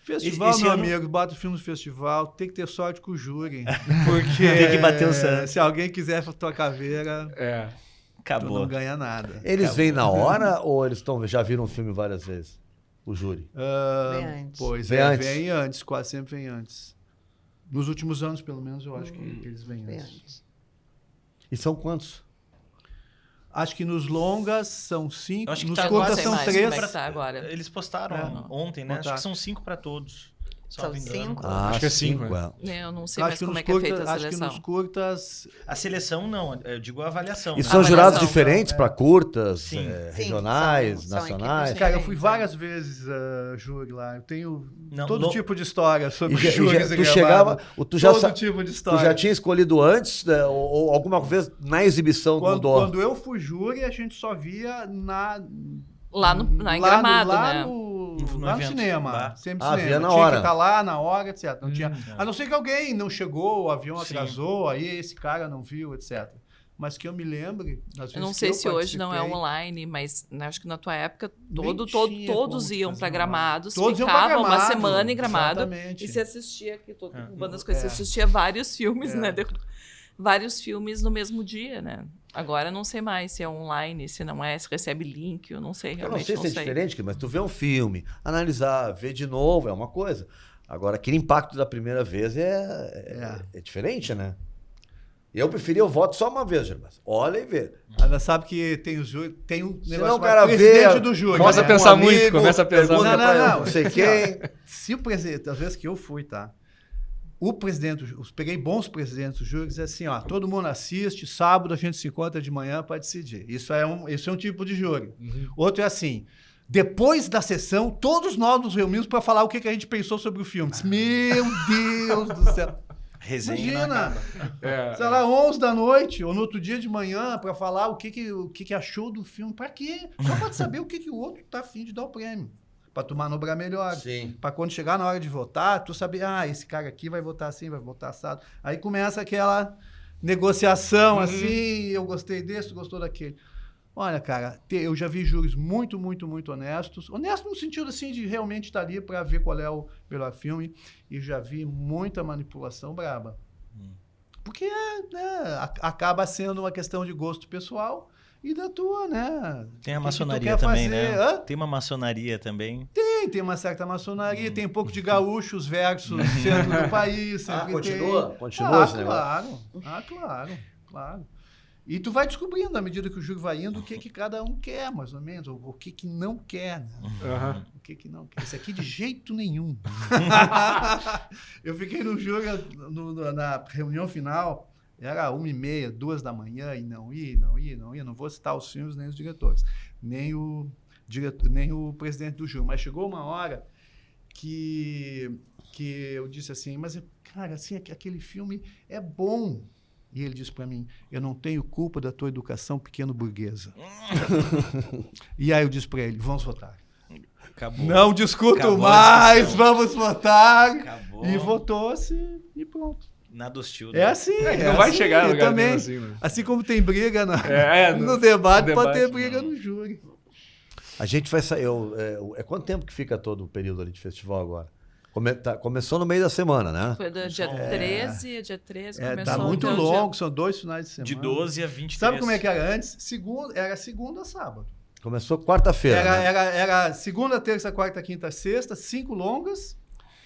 Festival, Esse meu ano- amigo, bota o filme no festival, tem que ter sorte com o júri. Porque Tem que bater o santo. se alguém quiser a tua caveira, É. tu Acabou. não ganha nada. Eles vêm na hora ou eles já viram o filme várias vezes? O júri. Vem antes. Pois Vem é, antes. vem antes, quase sempre vem antes. Nos últimos anos, pelo menos, eu acho que eles vêm Vem antes. antes. E são quantos? Acho que nos longas são 5, Eu acho que nos tá curtas Sei são mais 3. como é que tá agora. Eles postaram É. ontem, né? Acho Botar. que são 5 para todos. São salvo engano. 5. Acho que é cinco, Eu não sei Acho mais que, como nos é que é feita curtas, a acho que seleção. nos curtas. A seleção não, eu digo a avaliação. E né? são jurados avaliação, diferentes para curtas, Sim. Sim, regionais, são nacionais? equipes Cara, eu fui diferentes, várias vezes júri lá. Eu tenho Não, todo lo- tipo de história sobre E júris tu em Gramado. chegava, tu já, Todo tipo de tu história. já tinha escolhido antes, né, ou alguma vez na exibição mudou? Quando eu fui júri, a gente só via Lá em Gramado, né? No Lá no evento. cinema. Lá. Sempre Ah, cinema. via na Tinha hora. que estar lá na hora, etc. Não tinha, é. a não ser que alguém não chegou, o avião Sim. atrasou, aí esse cara não viu, etc. Mas que eu me lembre, das vezes Eu não que sei se hoje não é participei, online, mas né, acho que na tua época Nem tinha todos como iam fazer para online. Gramados, Todos iam pra ficavam uma Gramado, semana em Gramado exatamente. e se assistia aqui, roubando as É. coisas, se assistia vários filmes, É. né? Vários filmes no mesmo dia, né? Agora eu não sei mais se é online, se não é, se recebe link, eu não sei, Eu não realmente sei se é diferente, mas tu vê um filme, analisar, ver de novo é uma coisa. Agora, aquele impacto da primeira vez é diferente, né? Eu preferia o voto só uma vez, Gervásio. Olha e vê. Ela sabe que tem o júri, tem um Senão negócio o cara presidente vê, do júri. Começa a né? pensar muito, começa a pensar pergunta muito. pra Não. não sei quem. Se o presidente, às vezes que eu fui, tá? O presidente, eu peguei bons presidentes do júri e disse assim, ó, todo mundo assiste, sábado a gente se encontra de manhã para decidir. Isso é um tipo de júri. Outro é assim, depois da sessão, todos nós nos reunimos para falar o que a gente pensou sobre o filme. Meu Deus do céu. Resenha não Imagina, acaba. sei lá, 11 da noite ou no outro dia de manhã para falar o que achou do filme. Para quê? Só para saber o que o outro tá afim de dar o prêmio. Para tu manobrar melhor. Sim. Para quando chegar na hora de votar, tu saber, esse cara aqui vai votar assim, vai votar assado. Aí começa aquela negociação assim, eu gostei desse, tu gostou daquele. Olha, cara, eu já vi júris muito, muito, muito honestos. Honestos no sentido, assim, de realmente estar ali para ver qual é o melhor filme. E já vi muita manipulação braba. Porque acaba sendo uma questão de gosto pessoal e da tua, né? Tem a O que tu maçonaria quer também, fazer? né? Hã? Tem uma maçonaria também. Tem uma certa maçonaria, tem um pouco de gaúchos versus centro do país. Sempre Continua tem. esse negócio. Claro. E tu vai descobrindo, à medida que o júri vai indo, o que cada um quer, mais ou menos, ou o que não quer. Né? O que não quer. Esse aqui de jeito nenhum. Eu fiquei no júri, na reunião final, era 1h30, 2 da manhã, e não ia. Não vou citar os filmes nem os diretores, nem o presidente do júri. Mas chegou uma hora que eu disse assim, mas, cara, assim, aquele filme é bom. E ele disse para mim, eu não tenho culpa da tua educação pequeno-burguesa. E aí eu disse para ele, vamos votar. Acabou. Não discuto Acabou a mais, discussão. vamos votar. Acabou. E votou-se e pronto. Nada hostil. É assim. Não vai assim, chegar no eu lugar também. nenhum assim, né? Assim como tem briga no no debate, pode debate, ter briga no júri. A gente vai sair. É quanto tempo que fica todo o período ali de festival agora? Começou no meio da semana, né? Foi do dia 13, dia 13 começou. Tá muito até o longo, são 2 finais de semana. De 12 a 23. Sabe como é que era antes? Era segunda a sábado. Começou quarta-feira. né? Era segunda, terça, quarta, quinta, sexta, 5 longas,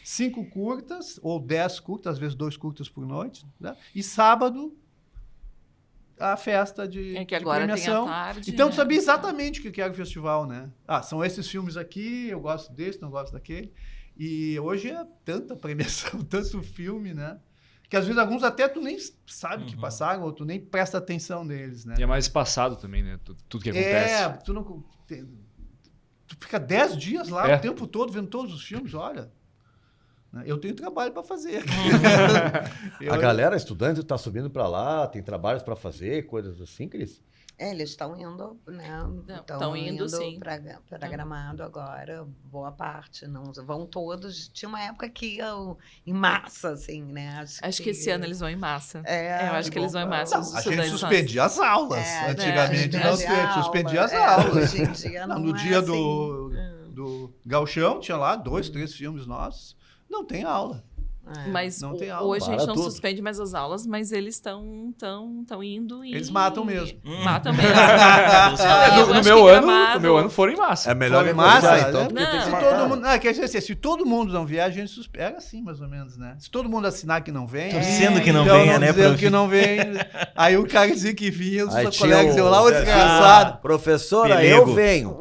5 curtas, ou 10 curtas, às vezes 2 curtas por noite. Né? E sábado, a festa de que agora premiação. tem a tarde. Então, tu né? sabia exatamente o que era o festival, né? São esses filmes aqui, eu gosto desse, não gosto daquele. E hoje é tanta premiação, tanto filme, né? Que às vezes alguns até tu nem sabe que passaram, ou tu nem presta atenção neles, né? E é mais espaçado também, né? Tudo que acontece. Tu fica 10 dias lá É. o tempo todo vendo todos os filmes, olha. Né? Eu tenho trabalho para fazer. A galera, estudante, está subindo para lá, tem trabalhos para fazer, coisas assim, Cris? Eles estão indo, né? Estão indo, sim. Para Gramado agora, boa parte. Não vão todos. Tinha uma época que iam em massa, assim, né? Acho que esse ano eles vão em massa. É, eu acho que eles vão em massa. Não, a gente suspendia as aulas. É, Antigamente né? não Suspendia suspendia as aula. aulas. Hoje em dia não No é dia assim. do Gauchão, tinha lá 2, 3 filmes nossos. Não tem aula. Mas Não tem aula. hoje a gente Para não tudo. suspende mais as aulas, mas eles estão indo e... Eles matam mesmo. Matam mesmo. No, Eu no acho meu que ano, Gramado- no meu ano foram em massa. É melhor Foi massa, improvisar, né? então, porque tem que Não. se Se matar. todo mundo, quer dizer, se todo mundo não vier, a gente suspende. Era assim, mais ou menos, né? Se todo mundo assinar que não vem. Torcendo que não então venha, né, dizendo prof? que não vem. Aí o cara dizia que vinha, os Aí seus tinha colegas iam lá, ô Zezinho, desgraçado. Professora, Pelego. eu venho.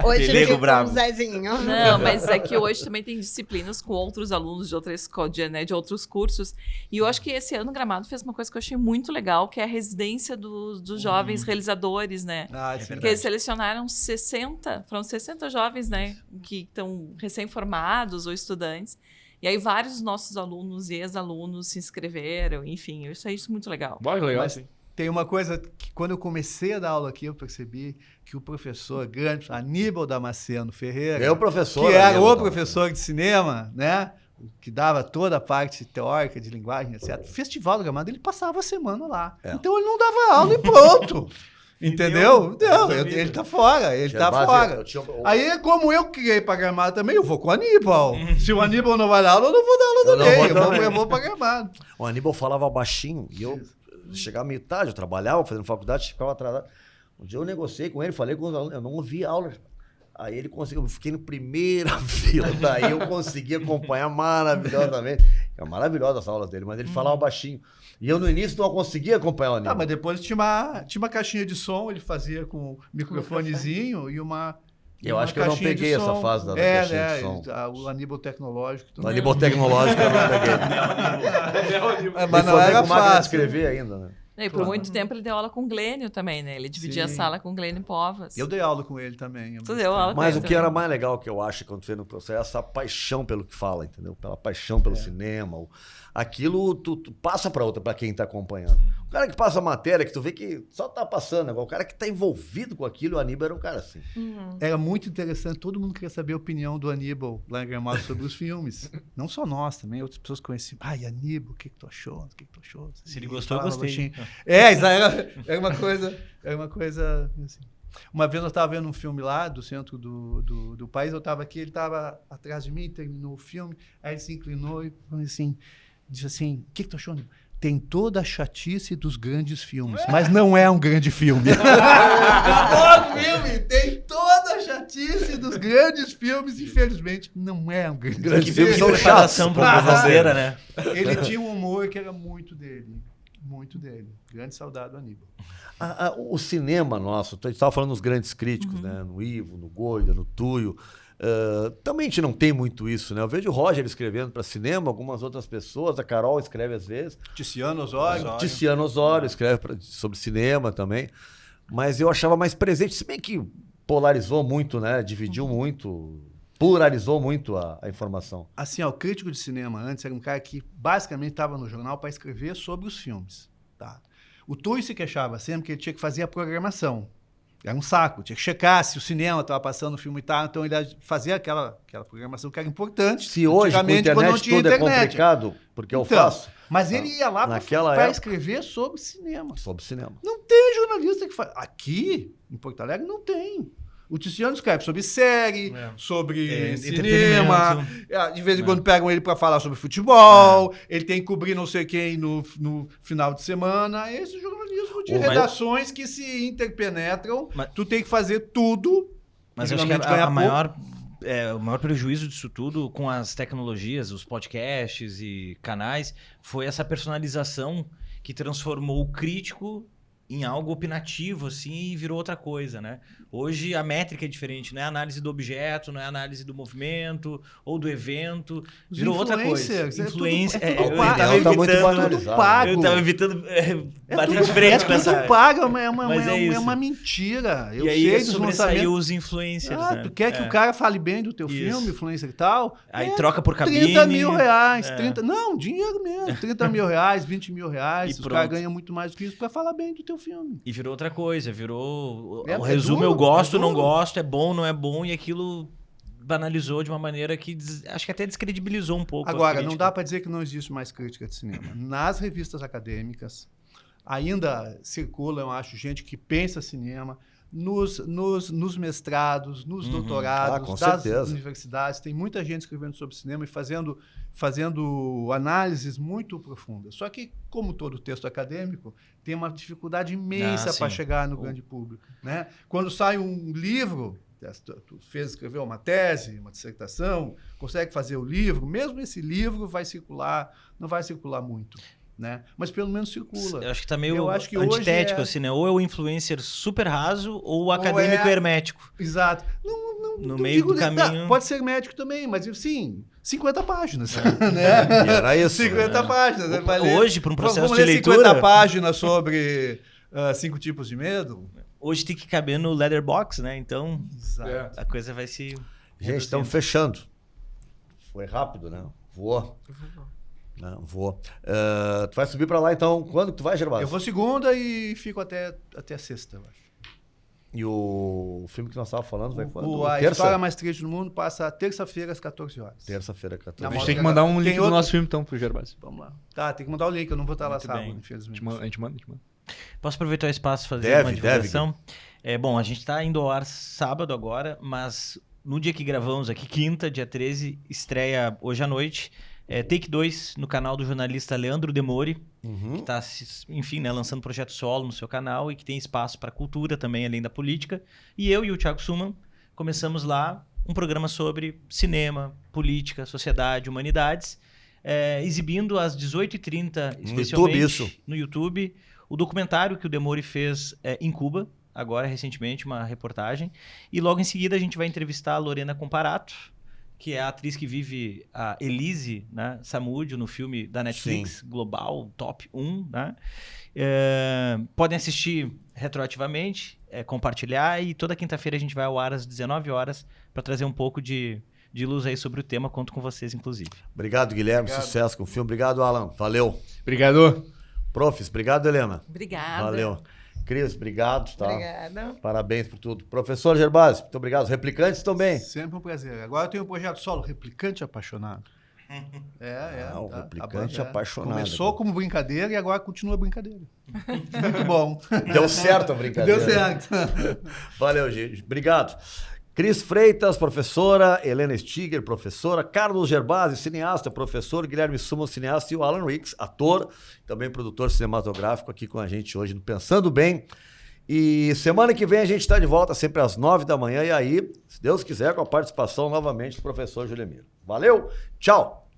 Hoje Pelego ficou bravo. um Zezinho. Não, mas é que hoje também tem disciplinas com outros alunos de outra escola, de outros cursos. E eu acho que esse ano o Gramado fez uma coisa que eu achei muito legal, que é a residência dos jovens realizadores, né? Ah, sim. Porque eles selecionaram 60, foram 60 jovens, né, que estão recém-formados ou estudantes. E aí vários dos nossos alunos e ex-alunos se inscreveram, enfim, eu achei isso muito legal. Bom, legal, Mas sim. tem uma coisa que quando eu comecei a dar aula aqui, eu percebi que o professor grande, Aníbal Damasceno Ferreira, Meu professor. que era Aníbal o Damasceno. professor de cinema, né? Que dava toda a parte teórica de linguagem, etc. Festival do Gramado, ele passava a semana lá. É. Então ele não dava aula e pronto. Entendeu? Não, Resolvido. ele tá fora, ele tá Gervásio, fora. eu tinha- Aí, como eu criei pra Gramado também, eu vou com o Aníbal. Se o Aníbal não vai dar aula, eu não vou dar aula Eu não também. vou também. Eu vou pra Gramado. O Aníbal falava baixinho e eu chegava meio tarde, eu trabalhava, fazendo faculdade, ficava atrasado. Um dia eu negociei com ele, falei com os alunos, eu não ouvi aula. Aí ele conseguiu, eu fiquei no primeira fila, daí eu consegui acompanhar maravilhosamente. É maravilhosa as aulas dele, mas ele falava baixinho. E eu no início não conseguia acompanhar o Aníbal. Tá, mas depois tinha uma caixinha de som, ele fazia com um microfonezinho e uma. Eu acho que eu não caixinha de peguei essa som. fase da caixinha de som. O Aníbal tecnológico. O Aníbal tecnológico eu não peguei. Mas não era com máquina de fácil. escrever ainda, né? E por muito tempo ele deu aula com o Glênio também, né? Ele dividia Sim. a sala com o Glênio Povas. Eu dei aula com ele também. Tu deu aula com Mas ele o que era também. mais legal que eu acho quando fez no processo é essa paixão pelo que fala, entendeu? Pela paixão pelo cinema. Aquilo tu passa pra outra, pra quem tá acompanhando. O cara que passa a matéria, que tu vê que só tá passando, agora o cara que tá envolvido com aquilo, o Aníbal era um cara assim. Era muito interessante, todo mundo queria saber a opinião do Aníbal lá em Gramado sobre os filmes. Não só nós, também outras pessoas conheciam. Ai, Aníbal, o que tu achou? O que tu achou? Se ele gostou, eu Falava gostei. baixinho. Era uma coisa assim. Uma vez eu estava vendo um filme lá do centro do país, eu estava aqui, ele estava atrás de mim, terminou o filme, aí ele se inclinou e falou assim, disse assim, o que tu achou, Aníbal? Tem toda a chatice dos grandes filmes, mas não é um grande filme. Acabou o filme! Tem toda a chatice dos grandes filmes, infelizmente, não é um grande filme. Grandes filmes são chatos. Preparação pra uma brasileira, né? Ele tinha um humor que era muito dele. Muito dele. Grande saudade do Aníbal. O cinema nosso, a gente estava falando dos grandes críticos, né? No Ivo, no Goida, no Tuyo. Também a gente não tem muito isso, né? Eu vejo o Roger escrevendo para cinema, algumas outras pessoas, a Carol escreve às vezes. Tiziano Osório. Tiziano Osório escreve sobre cinema também. Mas eu achava mais presente, se bem que polarizou muito, né? Dividiu muito, pluralizou muito a informação. Assim, ó, o crítico de cinema antes era um cara que basicamente estava no jornal para escrever sobre os filmes. Tá? O Tuyo se queixava sempre que ele tinha que fazer a programação. Era um saco, tinha que checar se o cinema estava passando o filme e tal, então ele fazia aquela programação que era importante. Se hoje com a antigamente, quando não internet tinha tudo é internet. complicado, porque eu Então, faço Mas ele ia lá naquela para época- escrever sobre cinema. sobre cinema. Não tem jornalista que faz. Aqui, em Porto Alegre, não tem. O Tiziano escreve sobre série, sobre cinema. entretenimento. De vez em quando pegam ele para falar sobre futebol. Ele tem que cobrir não sei quem no final de semana. Esse jornalismo de Mas- redações que se interpenetram. Mas- Tu tem que fazer tudo. Mas eu acho que geralmente ganha o maior prejuízo disso tudo com as tecnologias, os podcasts e canais, foi essa personalização que transformou o crítico em algo opinativo, assim, e virou outra coisa, né? Hoje a métrica é diferente, não é a análise do objeto, não é a análise do movimento ou do evento, Os virou outra coisa. influencers, é tudo- Influência, é tudo eu pago. tava Tá muito evitando- banalizado. pago. Eu tava evitando bater tudo, de frente com é essa... tudo pago, Mas é é isso. uma mentira. Eu E aí sei dos sobressaiu lançamentos. os influencers, né? Tu quer que o cara fale bem do teu Isso. filme, influencer e tal? Aí troca por cabine. 30 mil reais. É. 30, não, dinheiro mesmo. 30 mil reais, 20 mil reais. E Os pronto. caras ganham muito mais do que isso pra falar bem do teu filme. E virou outra coisa, virou... É o resumo duro, eu gosto, é não duro. gosto, é bom, não é bom, e aquilo banalizou de uma maneira que acho que até descredibilizou um pouco a Agora, não crítica. dá para dizer que não existe mais crítica de cinema. Nas revistas acadêmicas, ainda circula, eu acho, gente que pensa cinema. Nos mestrados, nos doutorados com das certeza. universidades, tem muita gente escrevendo sobre cinema e fazendo análises muito profundas. Só que, como todo texto acadêmico, tem uma dificuldade imensa sim. para chegar no grande público, né? Quando sai um livro, tu escreveu uma tese, uma dissertação, consegue fazer o livro, mesmo esse livro não vai circular muito, né? Mas pelo menos circula. Eu acho que tá meio Eu acho que hoje antitético, é- assim, né? Ou é o influencer super raso, ou o Ou acadêmico é- hermético. Exato. No não meio do digo- caminho. pode ser médico também, mas sim, 50 páginas. E Né? era isso. 50 né? páginas. Você vai ler- Hoje, para um processo vamos de ler leitura, 50 páginas sobre 5 tipos de medo? hoje tem que caber no Letterboxd, né? Então, Exato. a coisa vai se... Gente, estamos fechando. Foi rápido, né? Voou. Não, voou. Tu vai subir pra lá, então. Quando que tu vai, Gervásio? Eu vou segunda e fico até sexta, eu acho. E o filme que nós estávamos falando vai quando? A Terça? História Mais Triste do Mundo passa terça-feira às 14 horas. Terça-feira, 14. Na A gente moto tem que que mandar agora- um tem link do outro- nosso filme, então, pro Gervásio. Vamos lá. Tá, tem que mandar o link, eu não vou estar lá Muito sábado, bem. infelizmente. A gente manda. Posso aproveitar o espaço e fazer Deve, uma divulgação? Bom, a gente está indo ao ar sábado agora, mas no dia que gravamos aqui, quinta, dia 13, estreia hoje à noite Take 2 no canal do jornalista Leandro Demori, Uhum. que está, enfim, né, lançando projeto solo no seu canal e que tem espaço para cultura também, além da política. E eu e o Thiago Suman começamos lá um programa sobre cinema, política, sociedade, humanidades, exibindo às 18h30, especialmente YouTube, no YouTube, o documentário que o Demori fez em Cuba, agora recentemente, uma reportagem. E logo em seguida a gente vai entrevistar a Lorena Comparato, que é a atriz que vive a Elise, né, Samúdio, no filme da Netflix, Global, Top 1. Né? Podem assistir retroativamente, compartilhar, e toda quinta-feira a gente vai ao ar às 19 horas para trazer um pouco de luz aí sobre o tema. Conto com vocês, inclusive. Obrigado, Guilherme. Obrigado. Sucesso com o filme. Obrigado, Alan. Valeu. Obrigado. Profs, obrigado, Helena. Obrigada. Valeu. Cris, obrigado. Tá? Obrigada. Parabéns por tudo. Professor Gervásio, muito obrigado. Os replicantes também. Sempre um prazer. Agora eu tenho um projeto solo, Replicante Apaixonado. O Replicante Apaixonado. Começou como brincadeira e agora continua brincadeira. Muito bom. Deu certo a brincadeira. Deu certo. Valeu, gente. Obrigado. Cris Freitas, professora. Helena Stiger, professora. Carlos Gervásio, cineasta, professor. Guilherme Suman, cineasta. E o Alan Ricks, ator, também produtor cinematográfico, aqui com a gente hoje no Pensando Bem. E semana que vem a gente está de volta, sempre às 9 da manhã. E aí, se Deus quiser, com a participação novamente do professor Julemiro. Valeu, tchau!